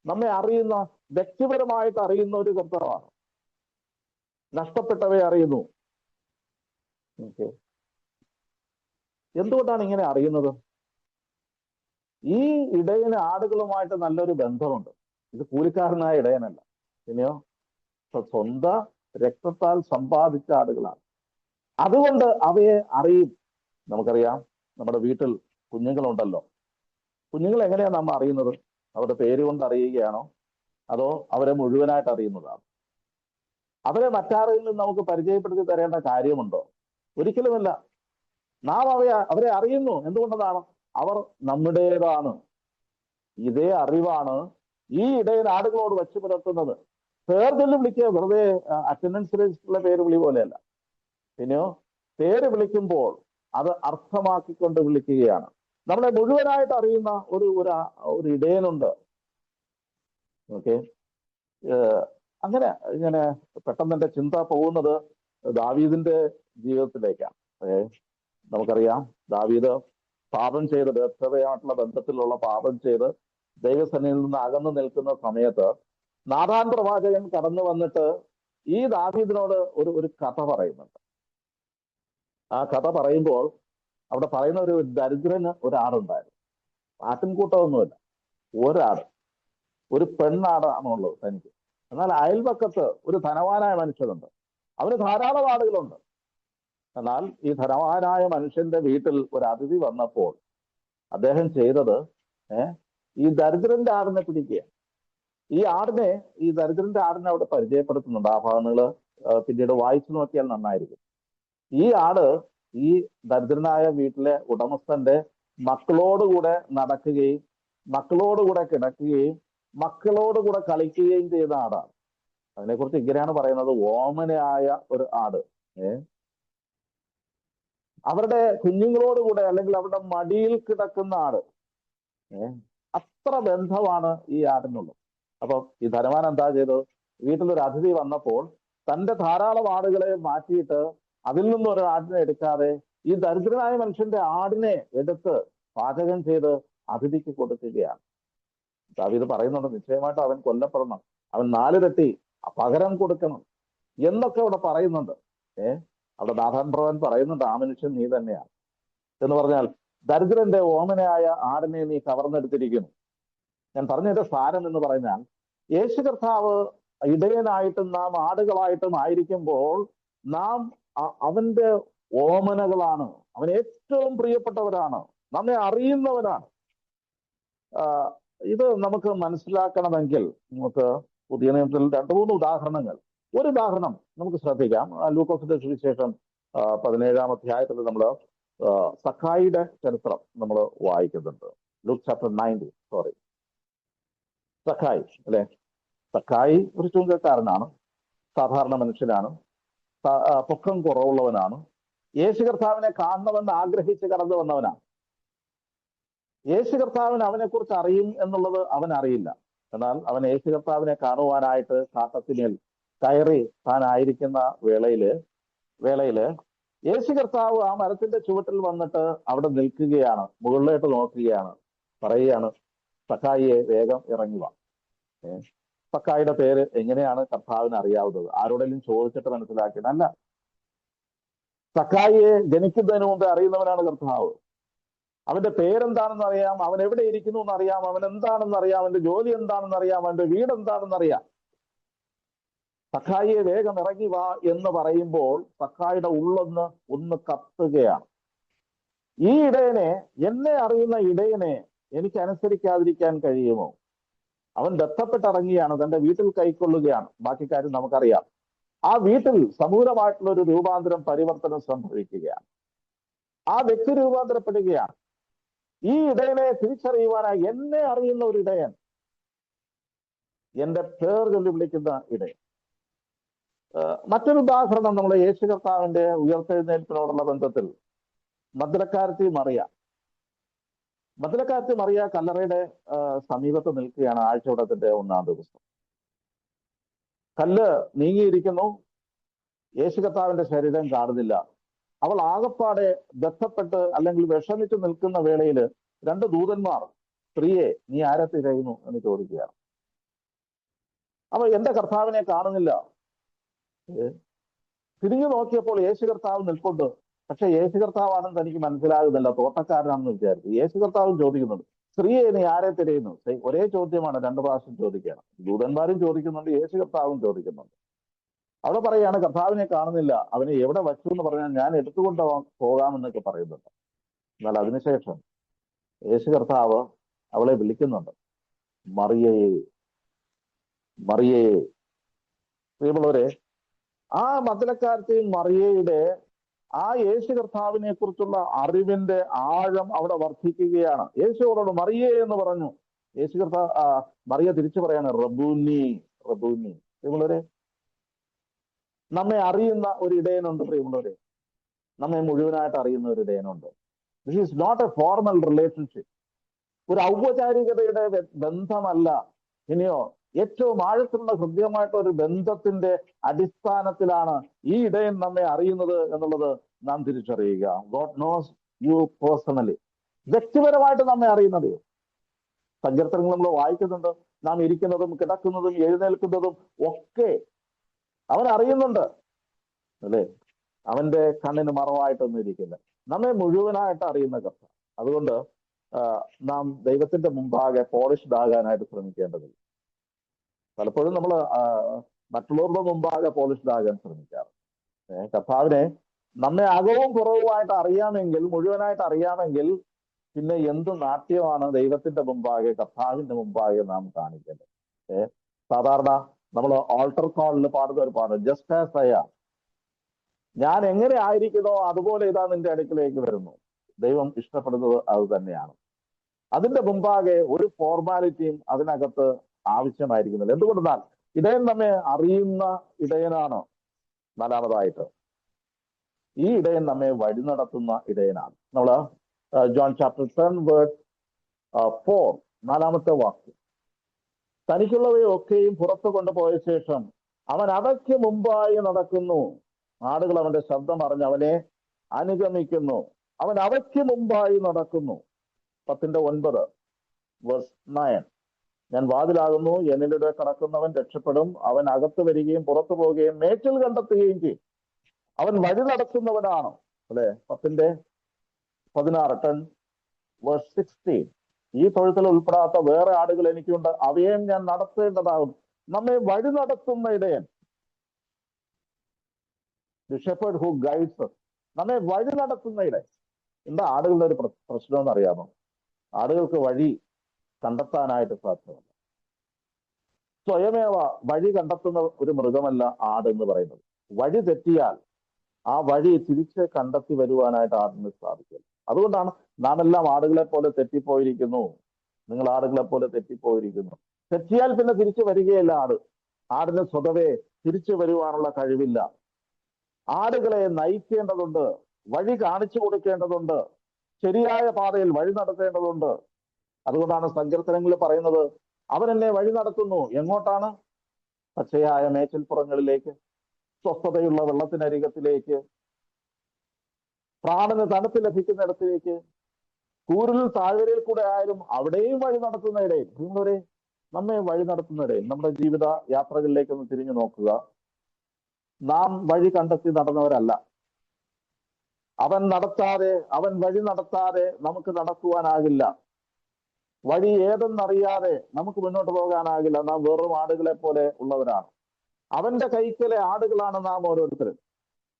നമ്മെ അറിയുന്ന, വ്യക്തിപരമായിട്ട് അറിയുന്ന ഒരു കർത്താവാണ്. നഷ്ടപ്പെട്ടവയെ അറിയുന്നു. എന്തുകൊണ്ടാണ് ഇങ്ങനെ അറിയുന്നത്? ഈ ഇടയന് ആടുകളുമായിട്ട് നല്ലൊരു ബന്ധമുണ്ട്. ഇത് കൂലിക്കാരനായ ഇടയനല്ല, പിന്നെയോ സ്വന്തം രക്തത്താൽ സമ്പാദിച്ച ആടുകളാണ്. അതുകൊണ്ട് അവയെ അറിയും. നമുക്കറിയാം, നമ്മുടെ വീട്ടിൽ കുഞ്ഞുങ്ങളുണ്ടല്ലോ. കുഞ്ഞുങ്ങൾ എങ്ങനെയാണ് നമ്മൾ അറിയുന്നത്? അവരുടെ പേര് കൊണ്ട് അറിയുകയാണോ, അതോ അവരെ മുഴുവനായിട്ട് അറിയുന്നതാണ്? അവരെ മറ്റാരെങ്കിലും നമുക്ക് പരിചയപ്പെടുത്തി തരേണ്ട കാര്യമുണ്ടോ? ഒരിക്കലുമല്ല. നാം അവരെ അറിയുന്നു. എന്തുകൊണ്ടതാണ്? അവർ നമ്മുടേതാണ്. ഇതേ അറിവാണ് ഈ ഇടയൻ ആടുകളോട് വച്ചു പുലർത്തുന്നത്. പേർചൊല്ലി വിളിക്കുക, വെറുതെ അറ്റൻഡൻസ് രജിസ്റ്ററിലെ പേര് വിളി പോലെയല്ല. പിന്നെയോ പേര് വിളിക്കുമ്പോൾ അത് അർത്ഥമാക്കിക്കൊണ്ട് വിളിക്കുകയാണ്. നമ്മളെ മുഴുവനായിട്ട് അറിയുന്ന ഒരു ഇടയനുണ്ട്. ഓക്കെ, അങ്ങനെ ഇങ്ങനെ പെട്ടെന്ന് എൻ്റെ ചിന്ത പോകുന്നത് ദാവീദിന്റെ ജീവിതത്തിലേക്കാണ്. നമുക്കറിയാം, ദാവീദ് പാപം ചെയ്ത്, ബേത്ശബയായിട്ടുള്ള ബന്ധത്തിലുള്ള പാപം ചെയ്ത് ദൈവസന്നിധിയിൽ നിന്ന് അകന്നു നിൽക്കുന്ന സമയത്ത് നാഥാൻ പ്രവാചകൻ കടന്നു വന്നിട്ട് ഈ ദാവീദിനോട് ഒരു കഥ പറയുന്നുണ്ട്. ആ കഥ പറയുമ്പോൾ അവിടെ പറയുന്ന ഒരു ദരിദ്രന് ഒരാടുണ്ടായിരുന്നു. ആട്ടിൻകൂട്ടമൊന്നുമില്ല, ഒരാട്, ഒരു പെണ്ണാടാണുള്ളത് തനിക്ക്. എന്നാൽ അയൽപക്കത്ത് ഒരു ധനവാനായ മനുഷ്യനുണ്ട്, അവന് ധാരാളം ആടുകളുണ്ട്. എന്നാൽ ഈ ധനവാനായ മനുഷ്യന്റെ വീട്ടിൽ ഒരു അതിഥി വന്നപ്പോൾ അദ്ദേഹം ചെയ്തത് ഈ ദരിദ്രന്റെ ആടിനെ പിടിക്കുക. ഈ ദരിദ്രന്റെ ആടിനെ അവിടെ പരിചയപ്പെടുത്തുന്നുണ്ട്. ആ ഭാഗങ്ങള് പിന്നീട് വായിച്ചു നോക്കിയാൽ നന്നായിരിക്കും. ഈ ആട് ഈ ദരിദ്രനായ വീട്ടിലെ ഉടമസ്ഥന്റെ മക്കളോടുകൂടെ നടക്കുകയും മക്കളോടുകൂടെ കിടക്കുകയും മക്കളോടുകൂടെ കളിക്കുകയും ചെയ്ത ആടാണ്. അതിനെക്കുറിച്ച് ഇങ്ങനെയാണ് പറയുന്നത്: ഓമനയായ ഒരു ആട്. അവരുടെ കുഞ്ഞുങ്ങളോടുകൂടെ അല്ലെങ്കിൽ അവരുടെ മടിയിൽ കിടക്കുന്ന ആട്. അത്ര ബന്ധമാണ് ഈ ആടിനുള്ളത്. അപ്പൊ ഈ ധനവാൻ എന്താ ചെയ്തത്? വീട്ടിലൊരു അതിഥി വന്നപ്പോൾ തന്റെ ധാരാളം ആടുകളെ മാറ്റിയിട്ട് അതിൽ നിന്നും ഒരു ആടിനെ എടുക്കാതെ ഈ ദരിദ്രനായ മനുഷ്യന്റെ ആടിനെ എടുത്ത് പാചകം ചെയ്ത് അതിഥിക്ക് കൊടുക്കുകയാണ്. ദാവീദ് പറയുന്നുണ്ട്, നിശ്ചയമായിട്ട് അവൻ കൊല്ലപ്പെടണം, അവൻ 4 ഇരട്ടി പകരം കൊടുക്കണം എന്നൊക്കെ അവിടെ പറയുന്നുണ്ട്. അവിടെ നാഥാൻ പ്രവൻ പറയുന്നുണ്ട്, ആ മനുഷ്യൻ നീ തന്നെയാണ് എന്ന് പറഞ്ഞാൽ ദരിദ്രന്റെ ഓമനയായ ആടിനെ നീ കവർന്നെടുത്തിരിക്കുന്നു. ഞാൻ പറഞ്ഞതിന്റെ സാരം എന്ന് പറഞ്ഞാൽ, യേശു കർത്താവ് ഇടയനായിട്ടും നാം ആടുകളായിട്ടും ആയിരിക്കുമ്പോൾ നാം അവന്റെ ഓമനകളാണ്. അവൻ ഏറ്റവും പ്രിയപ്പെട്ടവരാണ്, നമ്മെ അറിയുന്നവനാണ്. ഇത് നമുക്ക് മനസ്സിലാക്കണമെങ്കിൽ നമുക്ക് പുതിയ നിയമത്തിൽ 2-3 ഉദാഹരണങ്ങൾ ഒരു ഉദാഹരണം നമുക്ക് ശ്രദ്ധിക്കാം. ലൂക്കോസിന്റെ സുവിശേഷം 17-ാം അധ്യായത്തിൽ നമ്മൾ സക്കായിയുടെ ചരിത്രം നമ്മൾ വായിക്കുന്നുണ്ട്. ലൂക്ക് ചാപ്റ്റർ 19, സോറി, സക്കായി അല്ലെ. സക്കായി ഒരു ചുങ്കക്കാരനാണ്, സാധാരണ മനുഷ്യനാണ്, പൊക്കം കുറവുള്ളവനാണ്, യേശു കർത്താവിനെ കാണണമെന്ന് ആഗ്രഹിച്ച് കടന്നു വന്നവനാണ്. യേശു കർത്താവിന് അവനെ കുറിച്ച് അറിയും എന്നുള്ളത് അവൻ അറിയില്ല. എന്നാൽ അവൻ യേശു കർത്താവിനെ കാണുവാനായിട്ട് കാട്ടത്തിന്മേൽ കയറി താൻ ആയിരിക്കുന്ന വേളയില് യേശു കർത്താവ് ആ മരത്തിന്റെ ചുവട്ടിൽ വന്നിട്ട് അവിടെ നിൽക്കുകയാണ്, മുകളിലോട്ട് നോക്കുകയാണ്, പറയുകയാണ്, സക്കായിയെ വേഗം ഇറങ്ങി വാ. സക്കായിയുടെ പേര് എങ്ങനെയാണ് കർത്താവിന് അറിയാവുന്നത്? ആരോടെങ്കിലും ചോദിച്ചിട്ട് മനസ്സിലാക്കിയതല്ല. സക്കായിയെ ജനിക്കുന്നതിന് മുമ്പേ അറിയുന്നവനാണ് കർത്താവ്. അവന്റെ പേരെന്താണെന്ന് അറിയാം, അവൻ എവിടെ ഇരിക്കുന്നു എന്നറിയാം, അവൻ എന്താണെന്ന് അറിയാം, അവന്റെ ജോലി എന്താണെന്ന് അറിയാം, അവന്റെ വീട് എന്താണെന്ന് അറിയാം. സക്കായിയെ വേഗം ഇറങ്ങി വാ എന്ന് പറയുമ്പോൾ സക്കായിയുടെ ഒന്ന് കത്തുകയാണ്. ഈ ഇടയനെ, എന്നെ അറിയുന്ന ഇടയനെ എനിക്ക് അനുസരിക്കാതിരിക്കാൻ കഴിയുമോ? അവൻ ബന്ധപ്പെട്ടിറങ്ങിയാണ്, തന്റെ വീട്ടിൽ കൈക്കൊള്ളുകയാണ്. ബാക്കി കാര്യം നമുക്കറിയാം. ആ വീട്ടിൽ സമൂലമായിട്ടുള്ള ഒരു രൂപാന്തരം, പരിവർത്തനം സംഭവിക്കുകയാണ്. ആ വ്യക്തി രൂപാന്തരപ്പെടുകയാണ്. ഈ ഇടയനെ തിരിച്ചറിയുവാനായി, എന്നെ അറിയുന്ന ഒരു ഇടയൻ, എന്റെ പേർ ചൊല്ലി വിളിക്കുന്ന ഇടയൻ. മറ്റൊരു ഉദാഹരണം നമ്മൾ യേശു കർത്താവിന്റെ ഉയർത്തെഴുന്നേൽപ്പിനോടുള്ള ബന്ധത്തിൽ മദ്ദലക്കാരത്തി മറിയ കല്ലറയുടെ സമീപത്ത് നിൽക്കുകയാണ് ആഴ്ചവട്ടത്തിന്റെ 1-ാം ദിവസം. കല്ല് നീങ്ങിയിരിക്കുന്നു, യേശു കർത്താവിന്റെ ശരീരം കാണുന്നില്ല. അവൾ ആകപ്പാടെ ബന്ധപ്പെട്ട് അല്ലെങ്കിൽ വിഷമിച്ച് നിൽക്കുന്ന വേളയിൽ 2 ദൂതന്മാർ, സ്ത്രീയെ നീ ആരെ തിരയുന്നു എന്ന് ചോദിക്കുകയാണ്. അപ്പൊ എന്റെ കർത്താവിനെ കാണുന്നില്ല. തിരിഞ്ഞു നോക്കിയപ്പോൾ യേശു കർത്താവ് നിൽപ്പുണ്ട്. പക്ഷെ യേശു കർത്താവാണെന്ന് തനിക്ക് മനസ്സിലാകുന്നില്ല, തോട്ടക്കാരനാണെന്ന് വിചാരിച്ചു. യേശു കർത്താവും ചോദിക്കുന്നുണ്ട്, സ്ത്രീയെ നീ ആരെ തിരയുന്നു? ഒരേ ചോദ്യമാണ് 2 പ്രാവശ്യം ചോദിക്കുകയാണ്. ദൂതന്മാരും ചോദിക്കുന്നുണ്ട്, യേശു കർത്താവും ചോദിക്കുന്നുണ്ട്. അവിടെ പറയാണ്, കർത്താവിനെ കാണുന്നില്ല, അവനെ എവിടെ വച്ചു എന്ന് പറഞ്ഞാൽ ഞാൻ എടുത്തുകൊണ്ട് പോകാമെന്നൊക്കെ പറയുന്നുണ്ട്. എന്നാൽ അതിനുശേഷം യേശു കർത്താവ് അവളെ വിളിക്കുന്നുണ്ട്, മറിയയെ, മറിയയെ. പ്രിയമുള്ളവരെ, ആ മദ്ദലക്കാരത്തെയും മറിയയുടെ ആ യേശു കർത്താവിനെ കുറിച്ചുള്ള അറിവിന്റെ ആഴം അവിടെ വർദ്ധിക്കുകയാണ്. യേശു അവരോട് മറിയേ എന്ന് പറഞ്ഞു. യേശു കർത്താവ് മറിയ തിരിച്ചു പറയാണ്, റബ്ബൂനി, റബ്ബൂനി. പ്രിയമുള്ളവരെ, നമ്മെ അറിയുന്ന ഒരു ഇടയനുണ്ട്. പ്രിയമുള്ളവരെ, നമ്മെ മുഴുവനായിട്ട് അറിയുന്ന ഒരു ഇടയനുണ്ട്. This is not a formal relationship, ഒരു ഔപചാരികതയുടെ ബന്ധമല്ല. ഇനിയോ ഏറ്റവും ആഴത്തിലുള്ള ഹൃദ്യമായിട്ടുള്ള ഒരു ബന്ധത്തിന്റെ അടിസ്ഥാനത്തിലാണ് ഈ ഇടയൻ നമ്മെ അറിയുന്നത് എന്നുള്ളത് നാം തിരിച്ചറിയുക. God nose U personally. വ്യക്തിപരമായിട്ട് നമ്മെ അറിയുന്നത്. സങ്കീർത്തനങ്ങൾ നമ്മൾ വായിക്കുന്നുണ്ട്, നാം ഇരിക്കുന്നതും കിടക്കുന്നതും എഴുന്നേൽക്കുന്നതും ഒക്കെ അവൻ അറിയുന്നുണ്ട്, അല്ലേ? അവന്റെ കണ്ണിന് മറവായിട്ടൊന്നും ഇരിക്കില്ല. നമ്മെ മുഴുവനായിട്ട് അറിയുന്ന കർത്താവ്. അതുകൊണ്ട് നാം ദൈവത്തിന്റെ മുമ്പാകെ പോളിഷ്ഡ് ആകാനായിട്ട് ശ്രമിക്കേണ്ടതില്ല. പലപ്പോഴും നമ്മൾ മറ്റുള്ളവരുടെ മുമ്പാകെ പോളിഷ്ഡ് ആകാൻ ശ്രമിക്കാറ്. കർത്താവിനെ നമ്മെ അകവും കുറവുമായിട്ട് അറിയാമെങ്കിൽ, മുഴുവനായിട്ട് അറിയാമെങ്കിൽ, പിന്നെ എന്ത് നാട്യമാണ് ദൈവത്തിന്റെ മുമ്പാകെ, കർത്താവിന്റെ മുമ്പാകെ നാം കാണിക്കേണ്ടത്. സാധാരണ നമ്മൾ ആൾട്ടർ കോളിൽ പാടുന്ന ഒരു പാട്ട്, ജസ്റ്റ് ആസ് ഐ ആം, ഞാൻ എങ്ങനെ ആയിരിക്കുന്നോ അതുപോലെ ഇതാ നിന്റെ അടുക്കിലേക്ക് വരുന്നു. ദൈവം ഇഷ്ടപ്പെടുന്നത് അത് തന്നെയാണ്. അതിന്റെ മുമ്പാകെ ഒരു ഫോർമാലിറ്റിയും അതിനകത്ത് ആവശ്യമായിരിക്കുന്നില്ല. എന്തുകൊണ്ടെന്നാൽ ഇടയൻ നമ്മെ അറിയുന്ന ഇടയനാണ്. 4-മതായിട്ട് ഈ ഇടയൻ നമ്മെ വഴി നടത്തുന്ന ഇടയനാണ്. നമ്മള് ജോൺ ചാപ്റ്റർ 10 വേഴ്സ് 4, 4-ാമത്തെ വാക്യം, തനിക്കുള്ളവയൊക്കെയും പുറത്തു കൊണ്ടുപോയ ശേഷം അവൻ അവയ്ക്ക് മുമ്പായി നടക്കുന്നു. ആടുകൾ അവന്റെ ശബ്ദം അറിഞ്ഞ് അവനെ അനുഗമിക്കുന്നു. അവൻ അവയ്ക്ക് മുമ്പായി നടക്കുന്നു. 10-9 വേഴ്സ് 9, ഞാൻ വാതിലാകുന്നു, എന്നിലൂടെ കടക്കുന്നവൻ രക്ഷപ്പെടും. അവൻ അകത്ത് വരികയും പുറത്തു പോവുകയും മേച്ചിൽ കണ്ടെത്തുകയും ചെയ്യും. അവൻ വഴി നടത്തുന്നവനാണ്, അല്ലെ? 10-16 10 വേഴ്സ് 16, ഈ തൊഴുത്തിൽ ഉൾപ്പെടാത്ത വേറെ ആടുകൾ എനിക്കുണ്ട്, അവയെയും ഞാൻ നടത്തേണ്ടതാകും. നമ്മെ വഴി നടത്തുന്ന ഇടയൻ, the shepherd who guides us, നമ്മെ വഴി നടത്തുന്ന ഇടയൻ. എന്താ ആടുകളുടെ ഒരു പ്രശ്നം എന്ന് അറിയാമോ? ആടുകൾക്ക് വഴി കണ്ടെത്താനായിട്ട് സാധ്യമല്ല. സ്വയമേവ വഴി കണ്ടെത്തുന്ന ഒരു മൃഗമല്ല ആട് എന്ന് പറയുന്നത്. വഴി തെറ്റിയാൽ ആ വഴി തിരിച്ച് കണ്ടെത്തി വരുവാനായിട്ട് ആടിന് സാധിക്കില്ല. അതുകൊണ്ടാണ് നാം എല്ലാം ആടുകളെ പോലെ തെറ്റിപ്പോയിരിക്കുന്നു, നിങ്ങൾ ആടുകളെ പോലെ തെറ്റിപ്പോയിരിക്കുന്നു. തെറ്റിയാൽ പിന്നെ തിരിച്ചു വരികയില്ല ആട്. ആടിന് സ്വതവേ തിരിച്ചു വരുവാനുള്ള കഴിവില്ല. ആടുകളെ നയിക്കേണ്ടതുണ്ട്, വഴി കാണിച്ചു കൊടുക്കേണ്ടതുണ്ട്, ശരിയായ പാതയിൽ വഴി നടത്തേണ്ടതുണ്ട്. അതുകൊണ്ടാണ് സങ്കീർത്തനങ്ങളിൽ പറയുന്നത്, അവൻ എന്നെ വഴി നടത്തുന്നു. എങ്ങോട്ടാണ്? പച്ചയായ മേച്ചിൽപ്പുറങ്ങളിലേക്ക്, സ്വസ്ഥതയുള്ള വെള്ളത്തിനരികത്തിലേക്ക്, പ്രാണന് തണുപ്പ് ലഭിക്കുന്നിടത്തിലേക്ക്, കൂരിൽ താഴ്വരയിൽ കൂടെ ആയാലും അവിടെയും വഴി നടത്തുന്ന ഇടയിൽ. നിങ്ങളൊരു നമ്മെ വഴി നടത്തുന്ന ഇടയിൽ നമ്മുടെ ജീവിത യാത്രകളിലേക്ക് ഒന്ന് തിരിഞ്ഞു നോക്കുക. നാം വഴി കണ്ടെത്തി നടന്നവരല്ല. അവൻ വഴി നടത്താതെ നമുക്ക് നടക്കുവാനാകില്ല. വഴി ഏതെന്നറിയാതെ നമുക്ക് മുന്നോട്ട് പോകാനാകില്ല. നാം വെറും ആടുകളെ പോലെ ഉള്ളവരാണ്. അവന്റെ കൈക്കലെ ആടുകളാണ് നാം ഓരോരുത്തരും.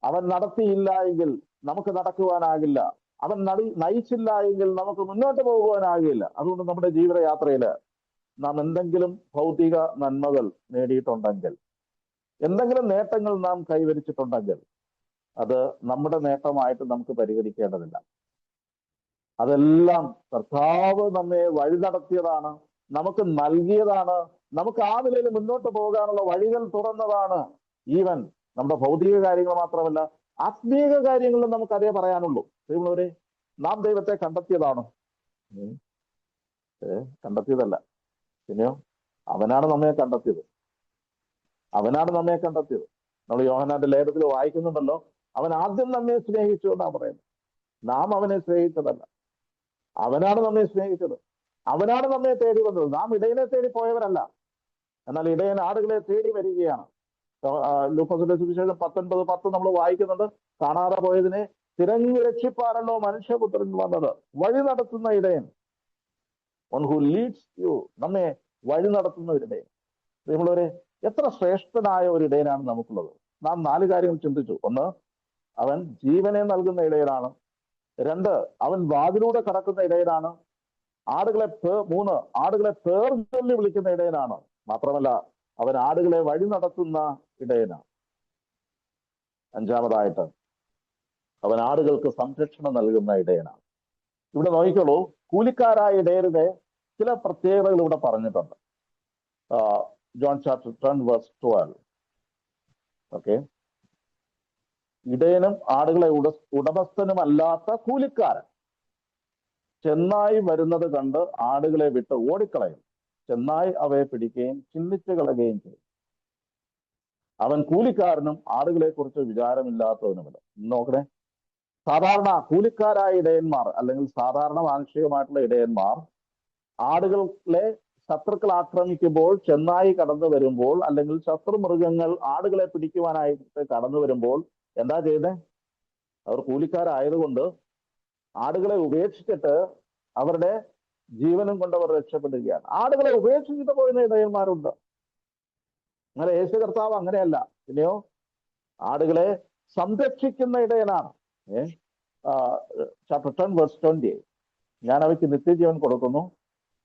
അവൻ നടത്തിയില്ല എങ്കിൽ നമുക്ക് നടക്കുവാനാകില്ല. അവൻ നയിച്ചില്ല എങ്കിൽ നമുക്ക് മുന്നോട്ട് പോകുവാനാകില്ല. അതുകൊണ്ട് നമ്മുടെ ജീവിതയാത്രയില് നാം എന്തെങ്കിലും ഭൗതിക നന്മകൾ നേടിയിട്ടുണ്ടെങ്കിൽ, എന്തെങ്കിലും നേട്ടങ്ങൾ നാം കൈവരിച്ചിട്ടുണ്ടെങ്കിൽ, അത് നമ്മുടെ നേട്ടമായിട്ട് നമുക്ക് പരിഗണിക്കേണ്ടതില്ല. അതെല്ലാം കർത്താവ് നമ്മെ വഴി നടത്തിയതാണ്, നമുക്ക് നൽകിയതാണ്, നമുക്ക് ആ നിലയിൽ മുന്നോട്ട് പോകാനുള്ള വഴികൾ തുറന്നതാണ്. ഈവൻ നമ്മുടെ ഭൗതിക കാര്യങ്ങൾ മാത്രമല്ല, ആത്മീക കാര്യങ്ങളിലും നമുക്ക് അതേ പറയാനുള്ളൂ. ദൈവങ്ങളെ, നാം ദൈവത്തെ കണ്ടെത്തിയതാണോ? കണ്ടെത്തിയതല്ല. പിന്നെയോ അവനാണ് നമ്മെ കണ്ടെത്തിയത്. നമ്മൾ യോഹന്നാന്റെ ലേഖനത്തിൽ വായിക്കുന്നുണ്ടല്ലോ, അവൻ ആദ്യം നമ്മെ സ്നേഹിച്ചു എന്നാണ് പറയുന്നത്. നാം അവനെ സ്നേഹിച്ചതല്ല, അവനാണ് നമ്മെ സ്നേഹിച്ചത്. അവനാണ് നമ്മെ തേടി വന്നത്. നാം ഇടയനെ തേടി പോയവരല്ല. എന്നാൽ ഇടയൻ ആടുകളെ തേടി വരികയാണ്. ലൂക്കോസിന്റെ സുവിശേഷം 19:10 നമ്മൾ വായിക്കുന്നുണ്ട്, കാണാതെ പോയതിനെ തിരഞ്ഞു രക്ഷിപ്പാനല്ലോ മനുഷ്യപുത്രൻ വന്നത്. വഴി നടത്തുന്ന ഇടയൻ, വൺ ഹു ലീഡ്സ് യു, നമ്മെ വഴി നടത്തുന്ന ഒരു ഇടയൻ. നമ്മളൊരു എത്ര ശ്രേഷ്ഠനായ ഒരു ഇടയനാണ് നമുക്കുള്ളത്. നാം 4 കാര്യങ്ങൾ ചിന്തിച്ചു. 1, അവൻ ജീവനെ നൽകുന്ന ഇടയനാണ്. 2, അവൻ വാതിലൂടെ കടക്കുന്ന ഇടയനാണ്. 3, ആടുകളെ പേർ ചൊല്ലി വിളിക്കുന്ന ഇടയനാണ്. മാത്രമല്ല, അവൻ ആടുകളെ വഴി നടത്തുന്ന ഇടയനാണ്. 5, അവൻ ആടുകൾക്ക് സംരക്ഷണം നൽകുന്ന ഇടയനാണ്. ഇവിടെ നോക്കിക്കോളൂ, കൂലിക്കാരായ ഇടയരുടെ ചില പ്രത്യേകതകൾ ഇവിടെ പറഞ്ഞിട്ടുണ്ട്. John chapter 10:12. ഓക്കെ, ഇടയനും ആടുകളെ ഉടമസ്ഥനുമല്ലാത്ത കൂലിക്കാരൻ ചെന്നായി വരുന്നത് കണ്ട് ആടുകളെ വിട്ട് ഓടിക്കളയും. ചെന്നായി അവയെ പിടിക്കുകയും ചിഹ്നിച്ചു കളയുകയും ചെയ്യും. അവൻ കൂലിക്കാരനും ആടുകളെ കുറിച്ച് വിചാരമില്ലാത്തവനുമല്ല. നോക്കണേ, സാധാരണ കൂലിക്കാരായ ഇടയന്മാർ അല്ലെങ്കിൽ സാധാരണ മാനുഷികമായിട്ടുള്ള ഇടയന്മാർ ആടുകളെ ശത്രുക്കൾ ആക്രമിക്കുമ്പോൾ, ചെന്നായി കടന്നു വരുമ്പോൾ, അല്ലെങ്കിൽ ശത്രുമൃഗങ്ങൾ ആടുകളെ പിടിക്കുവാനായിട്ട് കടന്നു വരുമ്പോൾ എന്താ ചെയ്തേ? അവർ കൂലിക്കാരായതുകൊണ്ട് ആടുകളെ ഉപേക്ഷിച്ചിട്ട് അവരുടെ ജീവനും കൊണ്ട് അവർ രക്ഷപ്പെടുകയാണ്. ആടുകളെ ഉപേക്ഷിച്ചിട്ട് പോയിരുന്ന ഇടയന്മാരുണ്ട്. അങ്ങനെ യേശു കർത്താവ് അങ്ങനെയല്ല. പിന്നെയോ ആടുകളെ സംരക്ഷിക്കുന്ന ഇടയനാണ്. ചാപ്റ്റർ 10:20, ഞാൻ അവയ്ക്ക് നിത്യജീവൻ കൊടുക്കുന്നു,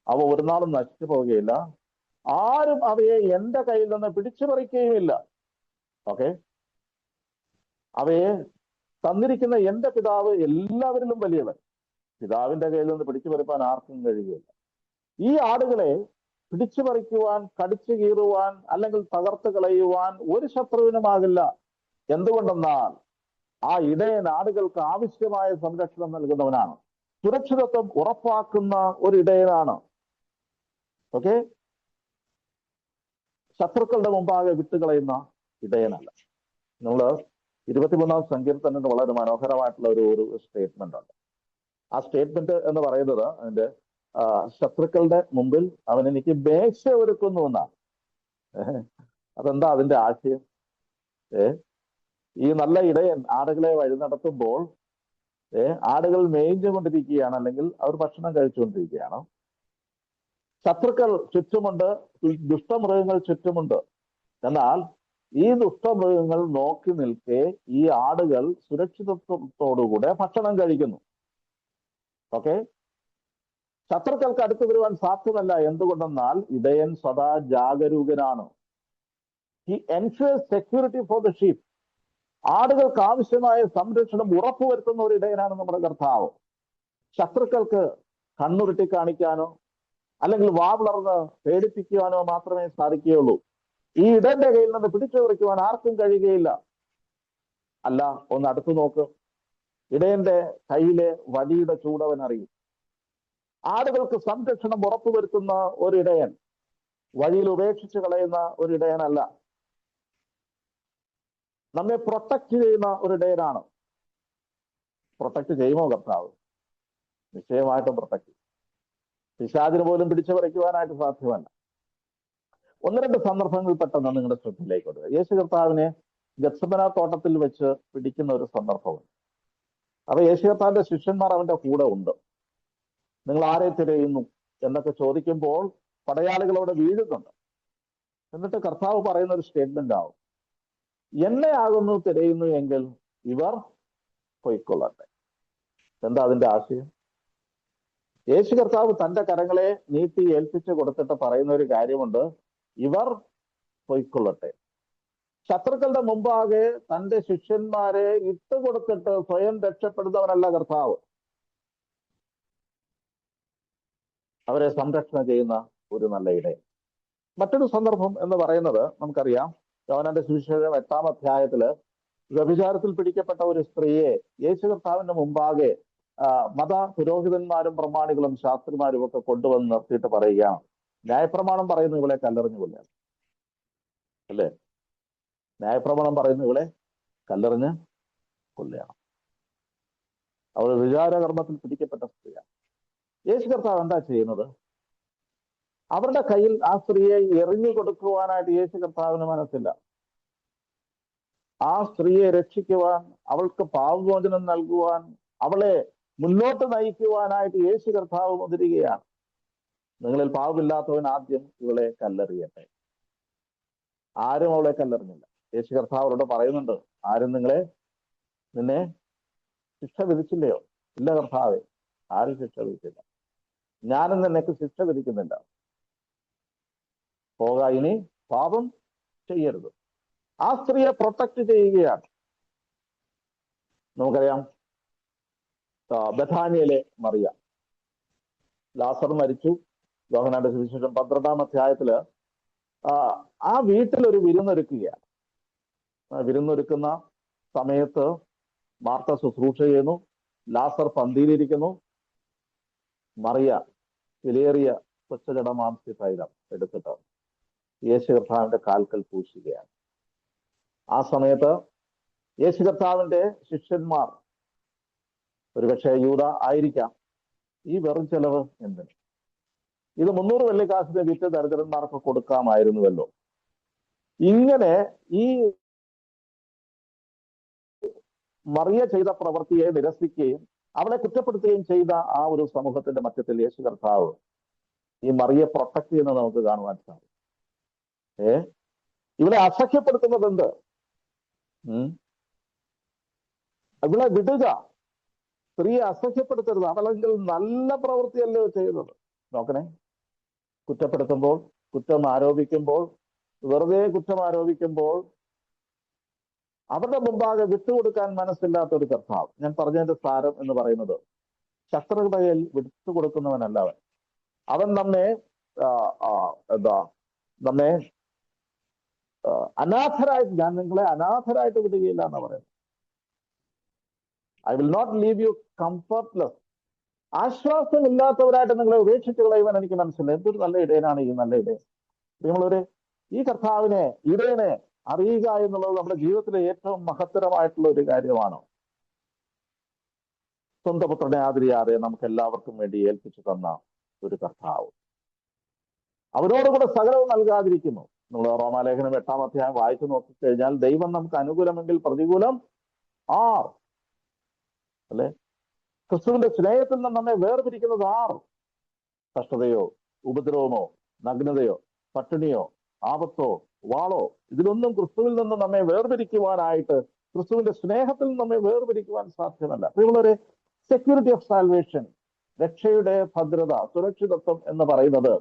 അവ ഒരു നാളും നശിച്ചു പോവുകയില്ല, ആരും അവയെ എന്റെ കയ്യിൽ നിന്ന് പിടിച്ചു പറിക്കുകയുമില്ല. ഓക്കെ, അവയെ തന്നിരിക്കുന്ന എന്റെ പിതാവ് എല്ലാവരിലും വലിയവൻ. പിതാവിന്റെ കയ്യിൽ നിന്ന് പിടിച്ചു പറിപ്പാൻ ആർക്കും കഴിയുകയില്ല. ഈ ആടുകളെ പിടിച്ചു പറിക്കുവാൻ, കടിച്ചു കീറുവാൻ, അല്ലെങ്കിൽ തകർത്ത് കളയുവാൻ ഒരു ശത്രുവിനുമാകില്ല. എന്തുകൊണ്ടെന്നാൽ ആ ഇടയൻ ആടുകൾക്ക് ആവശ്യമായ സംരക്ഷണം നൽകുന്നവനാണ്. സുരക്ഷിതത്വം ഉറപ്പാക്കുന്ന ഒരു ഇടയനാണ്. ഓക്കെ, ശത്രുക്കളുടെ മുമ്പാകെ വിട്ടുകളയുന്ന ഇടയനല്ല. നമ്മള് 23-ാം സങ്കീർത്തനത്തിന് വളരെ മനോഹരമായിട്ടുള്ള ഒരു സ്റ്റേറ്റ്മെന്റ് ഉണ്ട്. ആ സ്റ്റേറ്റ്മെന്റ് എന്ന് പറയുന്നത്, അതിന്റെ ശത്രുക്കളുടെ മുമ്പിൽ അവൻ എനിക്ക് മേശ ഒരുക്കുന്നു എന്നാണ്. അതെന്താ അതിന്റെ ആശയം? ഈ നല്ല ഇടയൻ ആടുകളെ വഴി നടത്തുമ്പോൾ ആടുകൾ മേയിഞ്ഞുകൊണ്ടിരിക്കുകയാണ്, അല്ലെങ്കിൽ അവർ ഭക്ഷണം കഴിച്ചുകൊണ്ടിരിക്കുകയാണ്. ശത്രുക്കൾ ചുറ്റുമുണ്ട്, ദുഷ്ടമൃഗങ്ങൾ ചുറ്റുമുണ്ട്. എന്നാൽ ഈ ദുഷ്ടമൃഗങ്ങൾ നോക്കി നിൽക്കെ ഈ ആടുകൾ സുരക്ഷിതത്വത്തോടുകൂടെ ഭക്ഷണം കഴിക്കുന്നു. ഓക്കെ, ശത്രുക്കൾക്ക് അടുത്ത് വരുവാൻ സാധ്യമല്ല. എന്തുകൊണ്ടെന്നാൽ ഇടയൻ സദാ ജാഗരൂകനാണ്. He ensures security for the sheep. ആടുകൾക്ക് ആവശ്യമായ സംരക്ഷണം ഉറപ്പുവരുത്തുന്ന ഒരു ഇടയനാണ് നമ്മുടെ കർത്താവ്. ശത്രുക്കൾക്ക് കണ്ണുരുട്ടി കാണിക്കാനോ അല്ലെങ്കിൽ വാവിളർന്ന് പേടിപ്പിക്കുവാനോ മാത്രമേ സാധിക്കുകയുള്ളൂ. ഈ ഇടയന്റെ കയ്യിൽ നിന്ന് പിടിച്ചു പറിക്കുവാൻ ആർക്കും കഴിയുകയില്ല. അല്ല, ഒന്ന് അടുത്തു നോക്ക്. ഇടയന്റെ കയ്യിലെ വടിയുടെ ചൂടവൻ അറിയും. ആടുകൾക്ക് സംരക്ഷണം ഉറപ്പുവരുത്തുന്ന ഒരു ഇടയൻ വഴിയിൽ ഉപേക്ഷിച്ച് കളയുന്ന ഒരു ഇടയനല്ല. നമ്മെ പ്രൊട്ടക്ട് ചെയ്യുന്ന ഒരു ഇടയനാണ്. പ്രൊട്ടക്ട് ചെയ്യുമോ കർത്താവ്? നിശ്ചയമായിട്ടും പ്രൊട്ടക്ട് ചെയ്യും. പിശാചിന് പോലും പിടിച്ചു പറിക്കുവാനായിട്ട് സാധ്യമല്ല. ഒന്ന് രണ്ട് സന്ദർഭങ്ങൾ പെട്ടെന്ന് നിങ്ങളുടെ ശ്രദ്ധയിലേക്ക് കൊടുക്കുക. യേശു കർത്താവിനെ ഗത്സമന തോട്ടത്തിൽ വെച്ച് പിടിക്കുന്ന ഒരു സന്ദർഭമുണ്ട്. അപ്പൊ യേശു കർത്താവിന്റെ ശിഷ്യന്മാർ അവന്റെ കൂടെ ഉണ്ട്. നിങ്ങൾ ആരെ തിരയുന്നു എന്നൊക്കെ ചോദിക്കുമ്പോൾ പടയാളികളോട് വീഴുന്നുണ്ട്. എന്നിട്ട് കർത്താവ് പറയുന്ന ഒരു സ്റ്റേറ്റ്മെന്റ് ആവും, എന്നെ ആകുന്നു തിരയുന്നു എങ്കിൽ ഇവർ പൊയ്ക്കൊള്ളട്ടെ. എന്താ അതിന്റെ ആശയം? യേശു കർത്താവ് തന്റെ കരങ്ങളെ നീട്ടി ഏൽപ്പിച്ചു കൊടുത്തിട്ട് പറയുന്ന ഒരു കാര്യമുണ്ട്, ഇവർ പൊയ്ക്കൊള്ളട്ടെ. ശത്രുക്കളുടെ മുമ്പാകെ തന്റെ ശിഷ്യന്മാരെ ഇട്ടുകൊടുത്തിട്ട് സ്വയം രക്ഷപ്പെടുന്നവനല്ല കർത്താവ്. അവരെ സംരക്ഷണം ചെയ്യുന്ന ഒരു നല്ല ഇടയൻ. മറ്റൊരു സന്ദർഭം എന്ന് പറയുന്നത് നമുക്കറിയാം. യോഹന്നാന്റെ സുവിശേഷം 8-ാം അധ്യായത്തില് വ്യഭിചാരത്തിൽ പിടിക്കപ്പെട്ട ഒരു സ്ത്രീയെ യേശു കർത്താവിന്റെ മുമ്പാകെ മത പുരോഹിതന്മാരും പ്രമാണികളും ശാസ്ത്രിമാരും ഒക്കെ കൊണ്ടുവന്ന് നിർത്തിയിട്ട് പറയുകയാണ്, ന്യായപ്രമാണം പറയുന്നു ഇവളെ കല്ലെറിഞ്ഞു കൊല്ലുകയാണ്. അല്ലേ? ന്യായപ്രമാണം പറയുന്നു ഇവളെ കല്ലെറിഞ്ഞ് കൊല്ലുകയാണ്. അവൾ വിചാരകർമ്മത്തിൽ പിടിക്കപ്പെട്ട സ്ത്രീയാണ്. യേശു കർത്താവ് എന്താ ചെയ്യുന്നത്? അവരുടെ കയ്യിൽ ആ സ്ത്രീയെ എറിഞ്ഞു കൊടുക്കുവാനായിട്ട് യേശു കർത്താവിന് മനസ്സില്ല. ആ സ്ത്രീയെ രക്ഷിക്കുവാൻ, അവൾക്ക് പാപമോചനം നൽകുവാൻ, അവളെ മുന്നോട്ട് നയിക്കുവാനായിട്ട് യേശു കർത്താവ് മുതിരുകയാണ്. നിങ്ങളിൽ പാപമില്ലാത്തവൻ ആദ്യം ഇവളെ കല്ലെറിയട്ടെ. ആരും അവളെ കല്ലെറിഞ്ഞില്ല. യേശു കർത്താവ് അവരോട് പറയുന്നുണ്ട്, ആരും നിന്നെ ശിക്ഷ വിധിച്ചില്ലയോ? ഇല്ല കർത്താവേ, ആരും ശിക്ഷ വിധിച്ചില്ല. ഞാനും നിനക്ക് ശിക്ഷ വിധിക്കുന്നില്ല. പോക, ഇനി പാപം ചെയ്യരുത്. ആ സ്ത്രീയെ പ്രൊട്ടക്ട് ചെയ്യുകയാണ്. നമുക്കറിയാം, ബഥാനിയയിലെ മറിയ, ലാസർ മരിച്ചു. യോഹന്നാന്റെ സുവിശേഷം 12-ാം അധ്യായത്തില് ആ വീട്ടിലൊരു വിരുന്നൊരുക്കുകയാണ്. വിരുന്നൊരുക്കുന്ന സമയത്ത് മാർത്ത ശുശ്രൂഷ ചെയ്യുന്നു. ലാസർ പന്തിയിലിരിക്കുന്നു. മറിയ വിലയേറിയ കൊച്ചജടമാംസി തൈലം എടുത്തിട്ട് യേശു കർത്താവിന്റെ കാൽക്കൽ പൂശുകയാണ്. ആ സമയത്ത് യേശു കർത്താവിന്റെ ശിഷ്യന്മാർ, ഒരുപക്ഷെ യൂദ ആയിരിക്കാം, ഈ വെറും ചെലവ് എന്തിന്? ഇത് 300 വെള്ളിക്കാശിന് വിറ്റ് ദരിദ്രന്മാർക്ക് കൊടുക്കാമായിരുന്നുവല്ലോ. ഇങ്ങനെ ഈ മറിയ ചെയ്ത പ്രവൃത്തിയെ നിരസിക്കുകയും അവളെ കുറ്റപ്പെടുത്തുകയും ചെയ്ത ആ ഒരു സമൂഹത്തിന്റെ മധ്യത്തിൽ യേശു കർത്താവ് ഈ മറിയെ പ്രൊട്ടക്ട് ചെയ്യുന്നത് നമുക്ക് കാണുവാൻ സാധിക്കും. ഇവിടെ അസഖ്യപ്പെടുത്തുന്നത് എന്ത്? ഇവിടെ വിടുക, സ്ത്രീയെ അസഖ്യപ്പെടുത്തരുത്. അവളെങ്കിൽ നല്ല പ്രവൃത്തിയല്ലോ ചെയ്യുന്നത്. നോക്കണേ, കുറ്റപ്പെടുത്തുമ്പോൾ, കുറ്റം ആരോപിക്കുമ്പോൾ, വെറുതെ കുറ്റം ആരോപിക്കുമ്പോൾ അവരുടെ മുമ്പാകെ വിട്ടുകൊടുക്കാൻ മനസ്സില്ലാത്ത ഒരു കർത്താവ്. ഞാൻ പറഞ്ഞതിന്റെ സാരം എന്ന് പറയുന്നത്, ശത്രുക്കളുടെ കയ്യിൽ വിട്ടുകൊടുക്കുന്നവനല്ല അവൻ. അവൻ നമ്മെ അനാഥരായിട്ട്, ഞാൻ നിങ്ങളെ അനാഥരായിട്ട് വിടുകയില്ല എന്ന് പറയുന്നത്. I will not leave you comfortless. ആശ്വാസമില്ലാത്തവരായിട്ട് നിങ്ങളെ ഉപേക്ഷിച്ച് കളയുവാൻ എനിക്ക് മനസ്സിലായി. എന്തൊരു നല്ല ഇടയനാണ് ഈ നല്ല ഇടയൻ. ഈ കർത്താവിനെ, ഇടയനെ അറിയുക എന്നുള്ളത് നമ്മുടെ ജീവിതത്തിലെ ഏറ്റവും മഹത്തരമായിട്ടുള്ള ഒരു കാര്യമാണ്. സ്വന്തം പുത്രനെ ആദരിയാതെ നമുക്ക് എല്ലാവർക്കും വേണ്ടി ഏൽപ്പിച്ചു തന്ന ഒരു കർത്താവ്, അവരോടുകൂടെ സകലവും നൽകാതിരിക്കുന്നു. നമ്മൾ റോമാലേഖനം 8-ാം അധ്യായം വായിച്ചു നോക്കിക്കഴിഞ്ഞാൽ, ദൈവം നമുക്ക് അനുകൂലമെങ്കിൽ പ്രതികൂലം ആർ, അല്ലെ? ക്രിസ്തുവിന്റെ സ്നേഹത്തിൽ നിന്ന് നമ്മെ വേർപിരിക്കുന്നത് ആർ? കഷ്ടതയോ, ഉപദ്രവമോ, നഗ്നതയോ, പട്ടിണിയോ, ആപത്തോ, വാളോ, ഇതിലൊന്നും ക്രിസ്തുവിൽ നിന്ന് നമ്മെ വേർപിരിക്കുവാനായിട്ട്, ക്രിസ്തുവിന്റെ സ്നേഹത്തിൽ നമ്മെ വേർപിരിക്കുവാൻ സാധ്യമല്ല. നിങ്ങളൊരു സെക്യൂരിറ്റി ഓഫ് സാൽവേഷൻ, രക്ഷയുടെ ഭദ്രത, സുരക്ഷിതത്വം എന്ന് പറയുന്നത്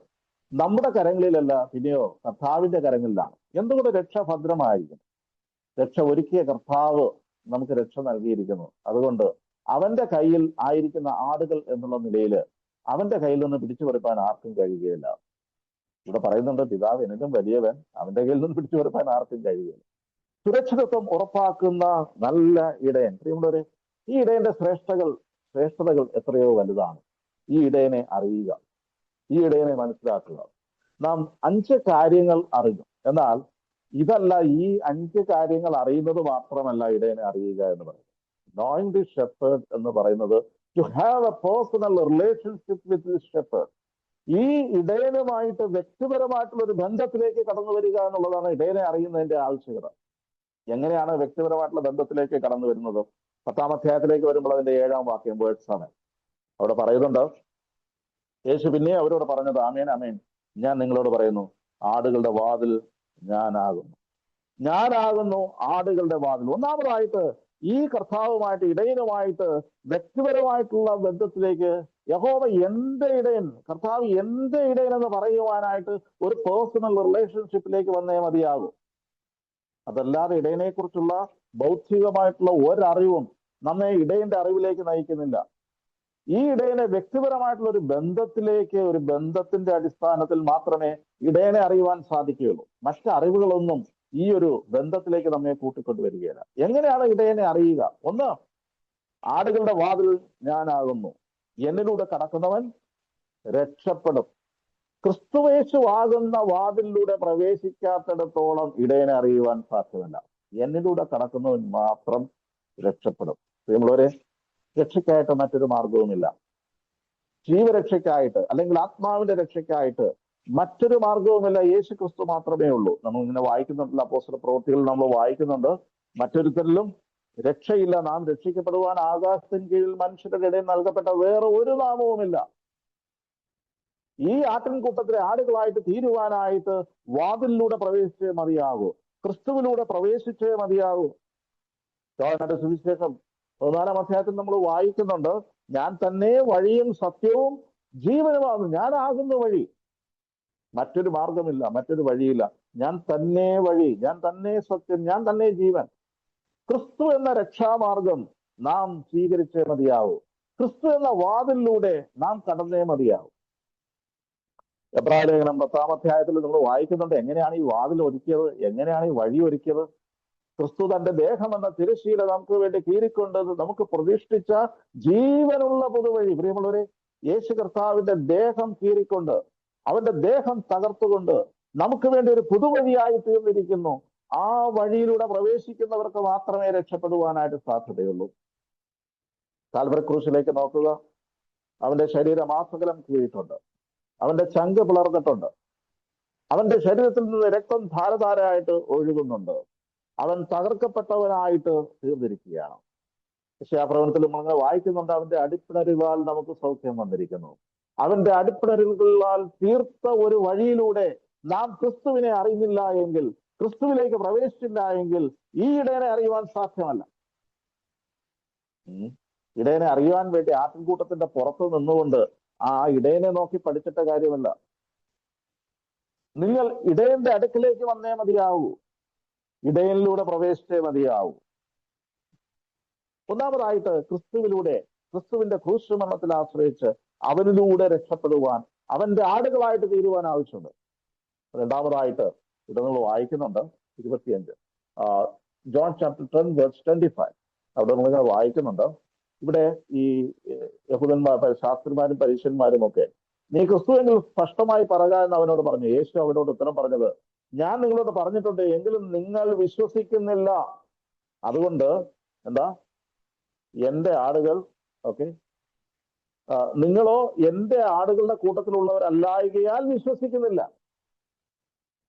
നമ്മുടെ കരങ്ങളിലല്ല, പിന്നെയോ കർത്താവിന്റെ കരങ്ങളിലാണ്. എന്തുകൊണ്ട് രക്ഷ ഭദ്രമായിരിക്കും? രക്ഷ ഒരുക്കിയ കർത്താവ് നമുക്ക് രക്ഷ നൽകിയിരിക്കുന്നു. അതുകൊണ്ട് അവന്റെ കയ്യിൽ ആയിരിക്കുന്ന ആടുകൾ എന്നുള്ള നിലയിൽ അവന്റെ കയ്യിൽ നിന്ന് പിടിച്ചു പറിപ്പാൻ ആർക്കും കഴിയുകയില്ല. ഇവിടെ പറയുന്നുണ്ട്, പിതാവ് എന്നിട്ടും വലിയവൻ, അവന്റെ കയ്യിൽ നിന്ന് പിടിച്ചു പറിപ്പാൻ ആർക്കും കഴിയുകയില്ല. സുരക്ഷിതത്വം ഉറപ്പാക്കുന്ന നല്ല ഇടയൻ. പ്രിയമുള്ളവരെ, ഈ ഇടയന്റെ ശ്രേഷ്ഠതകൾ എത്രയോ വലുതാണ്. ഈ ഇടയനെ അറിയുക, ഈ ഇടയനെ മനസ്സിലാക്കുക. നാം 5 കാര്യങ്ങൾ അറിഞ്ഞു. എന്നാൽ ഇതല്ല, ഈ 5 കാര്യങ്ങൾ അറിയുന്നത് മാത്രമല്ല ഇടയനെ അറിയുക എന്ന് പറയുന്നത്. നോയിങ് ദി ഷെപ്പേർഡ് എന്ന് പറയുന്നത് to have a personal relationship with the shepherd. ഈ ഇടയനുമായിട്ട് വ്യക്തിപരമായിട്ടുള്ള ഒരു ബന്ധത്തിലേക്ക് കടന്നു വരിക എന്നുള്ളതാണ് ഇടയനെ അറിയുന്നതിന്റെ ആവശ്യകത. എങ്ങനെയാണ് വ്യക്തിപരമായിട്ടുള്ള ബന്ധത്തിലേക്ക് കടന്നു വരുന്നത്? 10-ാം അധ്യായത്തിലേക്ക് വരുമ്പോൾ അതിന്റെ 7-ാം വാക്യം വേർഡ്സ് ആണ്. അവിടെ പറയുന്നുണ്ട്, യേശു പിന്നെ അവരോട് പറഞ്ഞത്, ആമേൻ ആമേൻ ഞാൻ നിങ്ങളോട് പറയുന്നു, ആടുകളുടെ വാതിൽ ഞാനാകുന്നു ആടുകളുടെ വാതിൽ. ഒന്നാമതായിട്ട് ഈ കർത്താവുമായിട്ട്, ഇടയനുമായിട്ട് വ്യക്തിപരമായിട്ടുള്ള ബന്ധത്തിലേക്ക് യഹോവ എന്റെ ഇടയൻ, കർത്താവ് എന്റെ ഇടയൻ എന്ന് പറയുവാനായിട്ട് ഒരു പേഴ്സണൽ റിലേഷൻഷിപ്പിലേക്ക് വന്നേ മതിയാകും. അതല്ലാതെ ഇടയനെ കുറിച്ചുള്ള ബൗദ്ധികമായിട്ടുള്ള ഒരറിവും നമ്മെ ഇടയന്റെ അറിവിലേക്ക് നയിക്കുന്നില്ല. ഈ ഇടയനെ വ്യക്തിപരമായിട്ടുള്ള ഒരു ബന്ധത്തിലേക്ക്, ഒരു ബന്ധത്തിന്റെ അടിസ്ഥാനത്തിൽ മാത്രമേ ഇടയനെ അറിയുവാൻ സാധിക്കുകയുള്ളൂ. മറ്റ് അറിവുകളൊന്നും ഈ ഒരു ബന്ധത്തിലേക്ക് നമ്മെ കൂട്ടിക്കൊണ്ടുവരികയില്ല. എങ്ങനെയാണ് ഇടയനെ അറിയുക? ഒന്ന്, ആടുകളുടെ വാതിൽ ഞാനാകുന്നു, എന്നിലൂടെ കടക്കുന്നവൻ രക്ഷപ്പെടും. ക്രിസ്തുവേശു ആകുന്ന വാതിലിലൂടെ പ്രവേശിക്കാത്തിടത്തോളം ഇടയനെ അറിയുവാൻ സാധ്യമല്ല. എന്നിലൂടെ കടക്കുന്നവൻ മാത്രം രക്ഷപ്പെടും. പ്രിയമുള്ളവരെ, രക്ഷയ്ക്കായിട്ട് മറ്റൊരു മാർഗവുമില്ല. ജീവരക്ഷയ്ക്കായിട്ട് അല്ലെങ്കിൽ ആത്മാവിന്റെ രക്ഷയ്ക്കായിട്ട് മറ്റൊരു മാർഗവുമില്ല. യേശു ക്രിസ്തു മാത്രമേ ഉള്ളൂ. നമ്മൾ ഇങ്ങനെ വായിക്കുന്നുണ്ടല്ലോ, അപ്പോസ്തല പ്രവൃത്തികൾ നമ്മൾ വായിക്കുന്നുണ്ട്, മറ്റൊരുത്തരിലും രക്ഷയില്ല, നാം രക്ഷിക്കപ്പെടുവാൻ ആകാശത്തിന് കീഴിൽ മനുഷ്യരുടെ ഇടയിൽ നൽകപ്പെട്ട വേറെ ഒരു നാമവുമില്ല. ഈ ആട്ടിൻകൂട്ടത്തിലെ ആടുകളായിട്ട് തീരുവാനായിട്ട് വാതിലിലൂടെ പ്രവേശിച്ചേ മതിയാകൂ, ക്രിസ്തുവിലൂടെ പ്രവേശിച്ചേ മതിയാകൂ. യോഹന്നാന്റെ സുവിശേഷം 14-ാം അധ്യായത്തിൽ നമ്മൾ വായിക്കുന്നുണ്ട്, ഞാൻ തന്നെ വഴിയും സത്യവും ജീവനുമാകുന്നു. ഞാനാകുന്ന വഴി, മറ്റൊരു മാർഗമില്ല, മറ്റൊരു വഴിയില്ല. ഞാൻ തന്നെ വഴി, ഞാൻ തന്നെ സത്യം, ഞാൻ തന്നെ ജീവൻ. ക്രിസ്തു എന്ന രക്ഷാമാർഗം നാം സ്വീകരിച്ചേ മതിയാവൂ. ക്രിസ്തു എന്ന വാതിലിലൂടെ നാം കടന്നേ മതിയാവും. എബ്രായലേഖനം 10-ാം അധ്യായത്തിൽ നമ്മൾ വായിക്കുന്നുണ്ട്, എങ്ങനെയാണ് ഈ വാതിൽ ഒരുക്കിയത്, എങ്ങനെയാണ് ഈ വഴി ഒരുക്കിയത്. ക്രിസ്തു തന്റെ ദേഹം എന്ന തിരശ്ശീല നമുക്ക് വേണ്ടി കീറിക്കൊണ്ട് നമുക്ക് പ്രതിഷ്ഠിച്ച ജീവനുള്ള പുതുവഴി. പ്രിയമുള്ളവരെ, യേശു കർത്താവിന്റെ ദേഹം കീറിക്കൊണ്ട്, അവന്റെ ദേഹം തകർത്തുകൊണ്ട് നമുക്ക് വേണ്ടി ഒരു പുതുവഴിയായി തീർന്നിരിക്കുന്നു. ആ വഴിയിലൂടെ പ്രവേശിക്കുന്നവർക്ക് മാത്രമേ രക്ഷപ്പെടുവാനായിട്ട് സാധ്യതയുള്ളൂ. കാൽവരി ക്രൂശിലേക്ക് നോക്കുക, അവന്റെ ശരീരം ആസകലം കീറിയിട്ടുണ്ട്, അവന്റെ ചങ്ക് പിളർന്നിട്ടുണ്ട്, അവന്റെ ശരീരത്തിൽ നിന്ന് രക്തം ധാരധാരയായിട്ട് ഒഴുകുന്നുണ്ട്. അവൻ തകർക്കപ്പെട്ടവനായിട്ട് തീർന്നിരിക്കുകയാണ്. യശയ്യാപ്രവചനത്തിൽ നമ്മൾ വായിക്കുന്നുണ്ട്, അവന്റെ അടിപ്പിണരുകളാൽ നമുക്ക് സൗഖ്യം വന്നിരിക്കുന്നു. അവന്റെ അടിപ്പിണരുകളാൽ തീർത്ത ഒരു വഴിയിലൂടെ നാം ക്രിസ്തുവിനെ അറിയുന്നില്ല എങ്കിൽ, ക്രിസ്തുവിലേക്ക് പ്രവേശിച്ചില്ല എങ്കിൽ ഈ ഇടയനെ അറിയുവാൻ സാധ്യമല്ല. ഇടയനെ അറിയുവാൻ വേണ്ടി ആട്ടിൻകൂട്ടത്തിന്റെ പുറത്ത് നിന്നുകൊണ്ട് ആ ഇടയനെ നോക്കി പഠിച്ചിട്ട കാര്യമല്ല. നിങ്ങൾ ഇടയന്റെ അടുക്കിലേക്ക് വന്നേ മതിയാവൂ, ഇടയനിലൂടെ പ്രവേശിച്ചേ മതിയാവൂ. ഒന്നാമതായിട്ട് ക്രിസ്തുവിലൂടെ, ക്രിസ്തുവിന്റെ ക്രൂശുമരണത്തിൽ ആശ്രയിച്ച് അവനിലൂടെ രക്ഷപ്പെടുവാൻ, അവന്റെ ആടുകളായിട്ട് തീരുവാൻ ആവശ്യമുണ്ട്. രണ്ടാമതായിട്ട് ഇവിടെ നമ്മൾ വായിക്കുന്നുണ്ട് 25 ജോൺ ചാപ്റ്റർ 10 വേഴ്സ് 25. അവിടെ നമ്മൾ വായിക്കുന്നുണ്ട്, ഇവിടെ ഈ യഹൂദന്മാർ, ശാസ്ത്രിമാരും പരീശന്മാരും ഒക്കെ, നീ ക്രിസ്തുവെങ്കിൽ സ്പഷ്ടമായി പറയുക എന്ന് അവനോട് പറഞ്ഞു. യേശു അവനോട് ഉത്തരം പറഞ്ഞത്, ഞാൻ നിങ്ങളോട് പറഞ്ഞിട്ടുണ്ട്, എങ്കിലും നിങ്ങൾ വിശ്വസിക്കുന്നില്ല. അതുകൊണ്ട് എന്താ, എന്റെ ആടുകൾ, ഓക്കെ, നിങ്ങളോ എന്റെ ആടുകളുടെ കൂട്ടത്തിലുള്ളവരല്ലായകയാൽ വിശ്വസിക്കുന്നില്ല.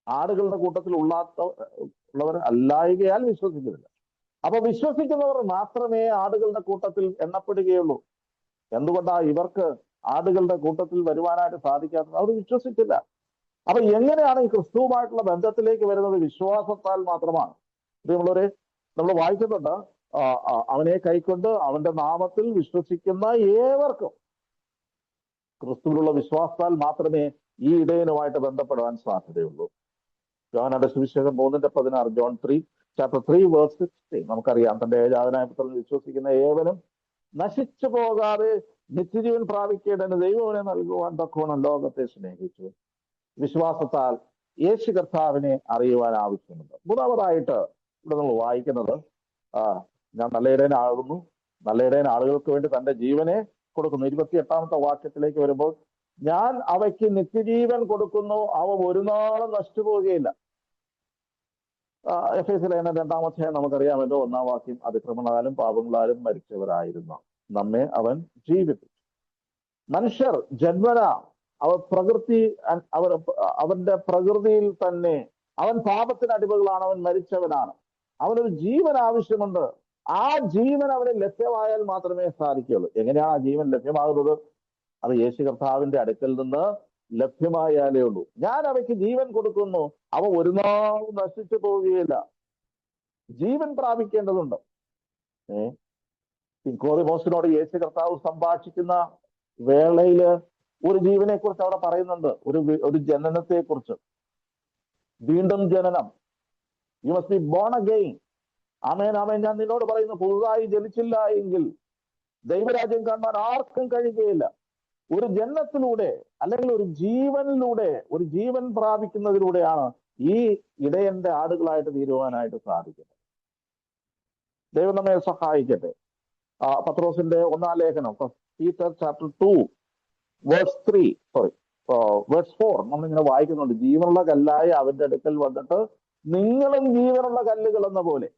ആടുകളുടെ കൂട്ടത്തിൽ ഉള്ളവർ അല്ലായകയാൽ വിശ്വസിക്കുന്നില്ല. അപ്പൊ വിശ്വസിക്കുന്നവർ മാത്രമേ ആടുകളുടെ കൂട്ടത്തിൽ എണ്ണപ്പെടുകയുള്ളൂ. എന്തുകൊണ്ടാ ഇവർക്ക് ആടുകളുടെ കൂട്ടത്തിൽ വരുവാനായിട്ട് സാധിക്കാത്തത്? അവർ വിശ്വസിച്ചില്ല. അപ്പൊ എങ്ങനെയാണ് ഈ ക്രിസ്തുവുമായിട്ടുള്ള ബന്ധത്തിലേക്ക് വരുന്നത്? വിശ്വാസത്താൽ മാത്രമാണ്. പ്രിയമുള്ളവരെ, നമ്മൾ വായിക്കുന്നുണ്ട്, അവനെ കൈക്കൊണ്ട് അവന്റെ നാമത്തിൽ വിശ്വസിക്കുന്ന ഏവർക്കും ക്രിസ്തുവിലുള്ള വിശ്വാസത്താൽ മാത്രമേ ഈ ഇടയനുമായിട്ട് ബന്ധപ്പെടാൻ സാധ്യതയുള്ളൂ. യോഹന്നാന്റെ സുവിശേഷം 3:16, ജോൺ 3:3 നമുക്കറിയാം, തന്റെ ഏകജാതനായ പുത്രനിൽ വിശ്വസിക്കുന്ന ഏവനും നശിച്ചു പോകാതെ നിത്യജീവൻ പ്രാപിക്കേണ്ടതിന് ദൈവം അവനെ നൽകുവാൻ തക്കവണ്ണം ലോകത്തെ സ്നേഹിച്ചു. വിശ്വാസത്താൽ യേശു കർത്താവിനെ അറിയുവാൻ ആവശ്യമുണ്ട്. മൂന്നാമതായിട്ട് ഇവിടെ നമ്മൾ വായിക്കുന്നത്, ഞാൻ നല്ല ഇടയനാകുന്നു, നല്ല ഇടയൻ ആളുകൾക്ക് വേണ്ടി തന്റെ ജീവനെ കൊടുക്കുന്നു. 28ാമത്തെ വാക്യത്തിലേക്ക് വരുമ്പോൾ, ഞാൻ അവയ്ക്ക് നിത്യജീവൻ കൊടുക്കുന്നു, അവ ഒരു നാളും നശിച്ചുപോവുകയില്ല. എഫേസ്യ ലേഖനം 2-ാം നമുക്കറിയാമല്ലോ, 1-ാം വാക്യം, അതിക്രമങ്ങളാലും പാപങ്ങളാലും മരിച്ചവരായിരുന്നു നമ്മെ അവൻ ജീവിപ്പിച്ചു. മനുഷ്യർ ജന്മന അവന്റെ പ്രകൃതിയിൽ തന്നെ അവൻ പാപത്തിന് അടിമകളാണ്, അവൻ മരിച്ചവനാണ്, അവനൊരു ജീവൻ ആവശ്യമുണ്ട്. ആ ജീവൻ അവന് ലഭ്യമായാൽ മാത്രമേ സാധിക്കുകയുള്ളൂ. എങ്ങനെയാണ് ആ ജീവൻ ലഭ്യമാകുന്നത്? അത് യേശു കർത്താവിന്റെ അടുക്കൽ നിന്ന് ലഭ്യമായാലേ ഉള്ളൂ. ഞാൻ അവയ്ക്ക് ജീവൻ കൊടുക്കുന്നു, അവ ഒരു നാളും നശിച്ചു പോവുകയില്ല. ജീവൻ പ്രാപിക്കേണ്ടതുണ്ട്. നിക്കോദിമോസിനോട് യേശു കർത്താവ് സംഭാഷിക്കുന്ന വേളയില് ഒരു ജീവനെ കുറിച്ച് അവിടെ പറയുന്നുണ്ട്, ഒരു ജനനത്തെ കുറിച്ച്. വീണ്ടും ജനനം, you must be born again. ആമേൻ ആമേൻ, ഞാൻ നിന്നോട് പറയുന്നു, പുതുതായി ജനിച്ചില്ല എങ്കിൽ ദൈവരാജ്യം കാണാൻ ആർക്കും കഴിയുകയില്ല. ഒരു ജനനത്തിലൂടെ അല്ലെങ്കിൽ ഒരു ജീവനിലൂടെ, ഒരു ജീവൻ പ്രാപിക്കുന്നതിലൂടെയാണ് ഈ ഇടയന്റെ ആടുകളായിട്ട് തീരുവാനായിട്ട് സാധിക്കുന്നത്. ദൈവം നമ്മെ സഹായിക്കട്ടെ. പത്രോസിന്റെ 1-ാം ലേഖനം, പീറ്റർ ചാപ്റ്റർ 2:4 നമ്മളിങ്ങനെ വായിക്കുന്നുണ്ട്, ജീവനുള്ള കല്ലായ അവന്റെ അടുക്കൽ വന്നിട്ട് നിങ്ങളും ജീവനുള്ള കല്ലുകൾ എന്ന പോലെ.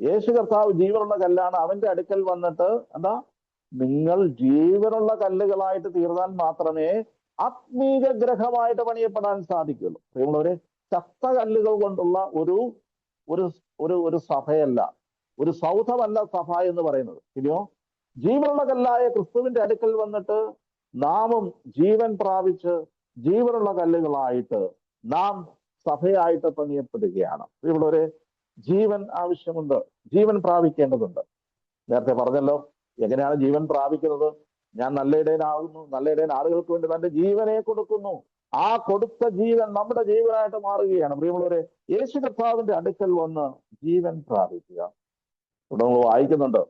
യേശു കർത്താവ് ജീവനുള്ള കല്ലാണ്. അവന്റെ അടുക്കൽ വന്നിട്ട് എന്താ, നിങ്ങൾ ജീവനുള്ള കല്ലുകളായിട്ട് തീർന്നാൽ മാത്രമേ ആത്മീക ഗ്രഹമായിട്ട് പണിയപ്പെടാൻ സാധിക്കുള്ളൂ. പ്രിയമുള്ളവരെ, ചത്ത കല്ലുകൾ കൊണ്ടുള്ള ഒരു സഭയല്ല, ഒരു സൗധമല്ല സഭ എന്ന് പറയുന്നത്. ഇനിയോ ജീവനുള്ള കല്ലായ ക്രിസ്തുവിന്റെ അടുക്കൽ വന്നിട്ട് നാമും ജീവൻ പ്രാപിച്ച് ജീവനുള്ള കല്ലുകളായിട്ട് നാം സഭയായിട്ട് പണിയപ്പെടുകയാണ്. പ്രിയമുള്ളവരെ, ജീവൻ ആവശ്യമുണ്ട്, ജീവൻ പ്രാപിക്കേണ്ടതുണ്ട്. നേരത്തെ പറഞ്ഞല്ലോ, എങ്ങനെയാണ് ജീവൻ പ്രാപിക്കുന്നത്? ഞാൻ നല്ല ഇടയനാകുന്നു, നല്ല ഇടയൻ ആളുകൾക്ക് വേണ്ടി തന്റെ ജീവനെ കൊടുക്കുന്നു. ആ കൊടുത്ത ജീവൻ നമ്മുടെ ജീവനായിട്ട് മാറുകയാണ്. പ്രിയമുള്ളവരെ, യേശു കർത്താവിന്റെ അടുക്കൽ വന്ന് ജീവൻ പ്രാപിക്കുക. ഇവിടെ നമ്മൾ വായിക്കുന്നുണ്ട്,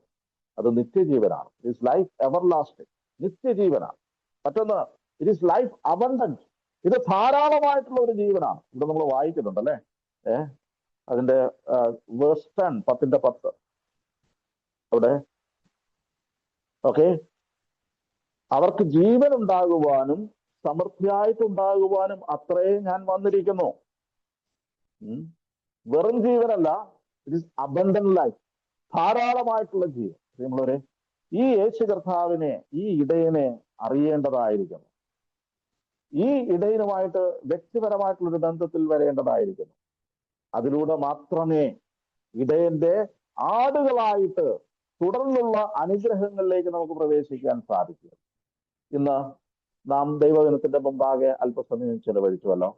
അത് നിത്യജീവനാണ്. It is life everlasting, നിത്യജീവനാണ്. മറ്റൊന്ന്, ഇറ്റ് ഈസ് ലൈഫ് അബണ്ടന്റ്, ഇത് ധാരാളമായിട്ടുള്ള ഒരു ജീവനാണ്. ഇവിടെ നമ്മൾ വായിക്കുന്നുണ്ട് അല്ലെ, അതിന്റെ വേഴ്സ് 10, 10:10 അവിടെ, ഓക്കെ, അവർക്ക് ജീവൻ ഉണ്ടാകുവാനും സമൃദ്ധിയായിട്ടുണ്ടാകുവാനും അത്രേ ഞാൻ വന്നിരിക്കുന്നു. വെറും ജീവനല്ല, ഇറ്റ് ഈസ് അബണ്ടന്റ് ലൈഫ്, ധാരാളമായിട്ടുള്ള ജീവൻ. നമ്മളൊരു ഈ യേശു കർത്താവിനെ, ഈ ഇടയനെ അറിയേണ്ടതായിരിക്കുന്നു. ഈ ഇടയനുമായിട്ട് വ്യക്തിപരമായിട്ടുള്ളൊരു ബന്ധത്തിൽ വരേണ്ടതായിരിക്കുന്നു. അതിലൂടെ മാത്രമേ ഇടയന്റെ ആടുകളായിട്ട് തുടർന്നുള്ള അനുഗ്രഹങ്ങളിലേക്ക് നമുക്ക് പ്രവേശിക്കാൻ സാധിക്കും. ഇന്ന് നാം ദൈവജനത്തിന്റെ മുമ്പാകെ അല്പസമയം ചെലവഴിച്ചുവല്ലോ.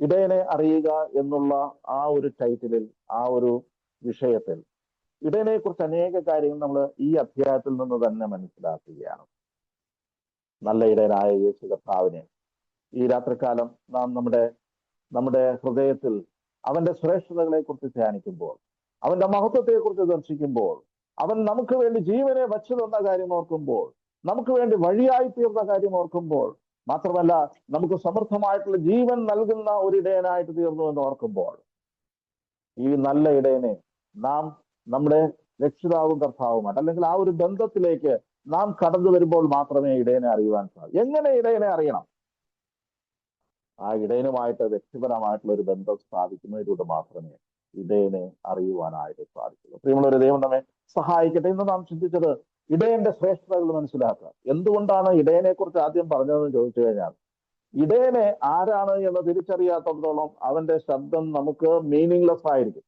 ഇടയനെ അറിയുക എന്നുള്ള ആ ഒരു ടൈറ്റിലിൽ, ആ ഒരു വിഷയത്തിൽ ഇടയനെ കുറിച്ച് അനേക കാര്യങ്ങൾ നമ്മൾ ഈ അധ്യായത്തിൽ നിന്ന് തന്നെ മനസ്സിലാക്കുകയാണ്. നല്ല ഇടയനായ യേശു കർത്താവിനെ ഈ രാത്രികാലം നാം നമ്മുടെ ഹൃദയത്തിൽ അവന്റെ ശ്രേഷ്ഠതകളെ കുറിച്ച് ധ്യാനിക്കുമ്പോൾ, അവന്റെ മഹത്വത്തെ കുറിച്ച് ദർശിക്കുമ്പോൾ, അവൻ നമുക്ക് വേണ്ടി ജീവനെ വച്ചു തന്ന കാര്യം ഓർക്കുമ്പോൾ, നമുക്ക് വേണ്ടി വഴിയായി തീർന്ന കാര്യം ഓർക്കുമ്പോൾ, മാത്രമല്ല നമുക്ക് സമൃദ്ധമായിട്ടുള്ള ജീവൻ നൽകുന്ന ഒരു ഇടയനായിട്ട് തീർന്നു എന്ന് ഓർക്കുമ്പോൾ, ഈ നല്ല ഇടയനെ നാം നമ്മുടെ രക്ഷിതാവും കർത്താവുമായിട്ട്, അല്ലെങ്കിൽ ആ ഒരു ബന്ധത്തിലേക്ക് നാം കടന്നു വരുമ്പോൾ മാത്രമേ ഇടയനെ അറിയുവാൻ സാധിക്കൂ. എങ്ങനെ ഇടയനെ അറിയണം? ആ ഇടയനുമായിട്ട് വ്യക്തിപരമായിട്ടുള്ള ഒരു ബന്ധം സ്ഥാപിക്കുന്നതിലൂടെ മാത്രമേ ഇടയനെ അറിയുവാനായിട്ട് സാധിക്കുള്ളൂ. പ്രിയമുള്ളവരെ, ദൈവം നമ്മെ സഹായിക്കട്ടെ. ഇന്ന് നാം ചിന്തിച്ചത് ഇടയന്റെ ശ്രേഷ്ഠതകൾ മനസ്സിലാക്കുക. എന്തുകൊണ്ടാണ് ഇടയനെ കുറിച്ച് ആദ്യം പറഞ്ഞതെന്ന് ചോദിച്ചു കഴിഞ്ഞാൽ, ഇടയനെ ആരാണ് എന്ന് തിരിച്ചറിയാത്തടത്തോളം അവന്റെ ശബ്ദം നമുക്ക് മീനിങ്ലെസ് ആയിരിക്കും.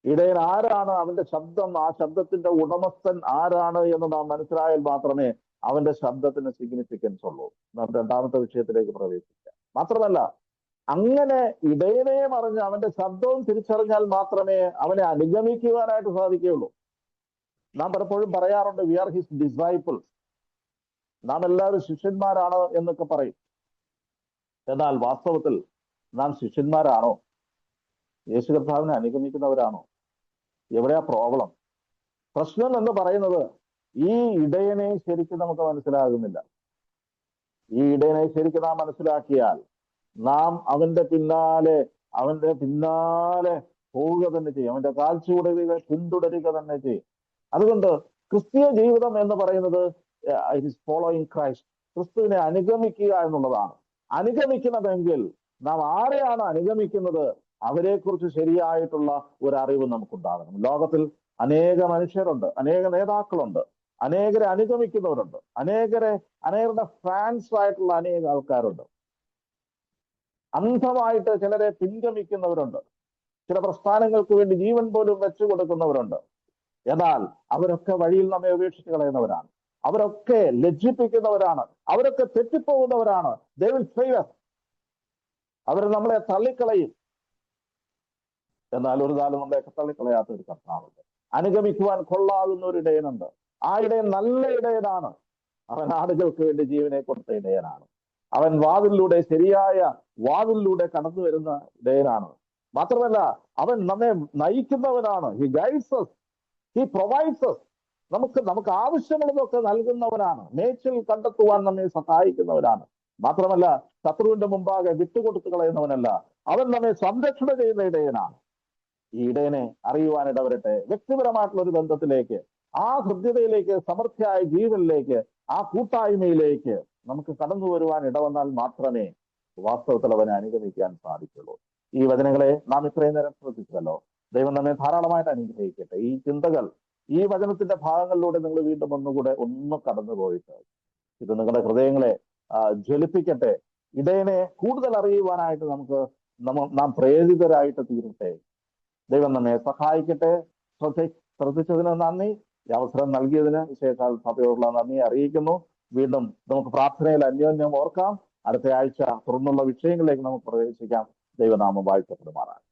ഇടയൻ ആരാണ്, അവന്റെ ശബ്ദം, ആ ശബ്ദത്തിന്റെ ഉടമസ്ഥൻ ആരാണ് എന്ന് നാം മനസ്സിലായാൽ മാത്രമേ അവന്റെ ശബ്ദത്തിന് സിഗ്നിഫിക്കൻസ് ഉള്ളൂ. നാം രണ്ടാമത്തെ വിഷയത്തിലേക്ക് പ്രവേശിക്കാം. മാത്രമല്ല, അങ്ങനെ ഇടയനെ അറിഞ്ഞ് അവന്റെ ശബ്ദവും തിരിച്ചറിഞ്ഞാൽ മാത്രമേ അവനെ അനുഗമിക്കുവാനായിട്ട് സാധിക്കുകയുള്ളൂ. നാം പലപ്പോഴും പറയാറുണ്ട്, വി ആർ ഹിസ് ഡിസൈപ്പിൾസ്. നാം എല്ലാവരും ശിഷ്യന്മാരാണ് എന്നൊക്കെ പറയും. എന്നാൽ വാസ്തവത്തിൽ നാം ശിഷ്യന്മാരാണോ? യേശു കർത്താവിനെ അനുഗമിക്കുന്നവരാണോ? എവിടെയാ പ്രോബ്ലം? പ്രശ്നം എന്ന് പറയുന്നത് ഈ ഇടയനെ ശരിക്കും നമുക്ക് മനസ്സിലാകുന്നില്ല. ഈ ഇടയനെ ശരിക്കും നാം മനസ്സിലാക്കിയാൽ നാം അവന്റെ പിന്നാലെ പോവുക തന്നെ ചെയ്യും. അവന്റെ കാൽച്ചുവടുകളെ പിന്തുടരുക തന്നെ ചെയ്യും. അതുകൊണ്ട് ക്രിസ്തീയ ജീവിതം എന്ന് പറയുന്നത് ഇറ്റ് ഈസ് ഫോളോയിങ് ക്രൈസ്റ്റ്. ക്രിസ്തുവിനെ അനുഗമിക്കുക എന്നുള്ളതാണ്. അനുഗമിക്കണമെങ്കിൽ നാം ആരെയാണ് അനുഗമിക്കുന്നത്, അവരെക്കുറിച്ച് ശരിയായിട്ടുള്ള ഒരു അറിവ് നമുക്കുണ്ടാകണം. ലോകത്തിൽ അനേക മനുഷ്യരുണ്ട്, അനേക നേതാക്കളുണ്ട്, അനേകരെ അനുഗമിക്കുന്നവരുണ്ട്, അനേകരുടെ ഫാൻസ് ആയിട്ടുള്ള അനേക ആൾക്കാരുണ്ട്. അന്ധമായിട്ട് ചിലരെ പിൻഗമിക്കുന്നവരുണ്ട്. ചില പ്രസ്ഥാനങ്ങൾക്ക് വേണ്ടി ജീവൻ പോലും വെച്ചു കൊടുക്കുന്നവരുണ്ട്. എന്നാൽ അവരൊക്കെ വഴിയിൽ നമ്മെ ഉപേക്ഷിച്ച് കളയുന്നവരാണ്. അവരൊക്കെ ലജ്ജിപ്പിക്കുന്നവരാണ്. അവരൊക്കെ തെറ്റിപ്പോകുന്നവരാണ്. They will fail us. അവർ നമ്മളെ തള്ളിക്കളയും. എന്നാൽ ഒരു കാലം നമ്മളെയൊക്കെ തള്ളിക്കളയാത്ത ഒരു കർത്താവുണ്ട്. അനുഗമിക്കുവാൻ കൊള്ളാവുന്ന ഒരു ഇടയനുണ്ട്. ആ ഇടയൻ നല്ല ഇടയനാണ്. അവൻ ആടുകൾക്ക് വേണ്ടി ജീവനെ കൊടുത്ത ഇടയനാണ്. അവൻ ശരിയായ വാതിലിലൂടെ കടന്നു വരുന്ന ഇടയനാണ്. മാത്രമല്ല അവൻ നമ്മെ നയിക്കുന്നവനാണ്. He guides us, he provides us. നമുക്ക് ആവശ്യമുള്ളതൊക്കെ നൽകുന്നവനാണ്. മേച്ചിൽ കണ്ടെത്തുവാൻ നമ്മെ സഹായിക്കുന്നവനാണ്. മാത്രമല്ല ശത്രുവിന്റെ മുമ്പാകെ വിട്ടുകൊടുത്തു കളയുന്നവനല്ല. അവൻ നമ്മെ സംരക്ഷണ ചെയ്യുന്ന ഇടയനാണ്. ഈ ഇടയനെ അറിയുവാൻ ഇടവരട്ടെ. വ്യക്തിപരമായിട്ടുള്ള ഒരു ബന്ധത്തിലേക്ക്, ആ ഹൃദ്യതയിലേക്ക്, സമൃദ്ധിയായ ജീവനിലേക്ക്, ആ കൂട്ടായ്മയിലേക്ക് നമുക്ക് കടന്നു വരുവാൻ ഇടവന്നാൽ മാത്രമേ വാസ്തവത്തിൽ അവനെ അനുഗമിക്കാൻ സാധിക്കുള്ളൂ. ഈ വചനങ്ങളെ നാം ഇത്രയും നേരം ശ്രദ്ധിച്ചല്ലോ. ദൈവം നമ്മെ ധാരാളമായിട്ട് അനുഗ്രഹിക്കട്ടെ. ഈ ചിന്തകൾ, ഈ വചനത്തിന്റെ ഭാഗങ്ങളിലൂടെ നിങ്ങൾ വീണ്ടും ഒന്ന് കടന്നു പോയിട്ട് ഇത് നിങ്ങളുടെ ഹൃദയങ്ങളെ ജ്വലിപ്പിക്കട്ടെ. ഇടയനെ കൂടുതൽ അറിയുവാനായിട്ട് നാം പ്രേരിതരായിട്ട് തീരട്ടെ. ദൈവം നമ്മെ സഹായിക്കട്ടെ. ശ്രദ്ധിച്ചതിന് നന്ദി. ഈ അവസരം നൽകിയതിന് വിശേഷാൽ സഭയോടുള്ള നന്ദി അറിയിക്കുന്നു. വീണ്ടും നമുക്ക് പ്രാർത്ഥനയിൽ അന്യോന്യം ഓർക്കാം. അടുത്ത ആഴ്ച തുടർന്നുള്ള വിഷയങ്ങളിലേക്ക് നമുക്ക് പ്രവേശിക്കാം. ദൈവനാമം വാഴ്ത്തപ്പെടുമാറാണ്.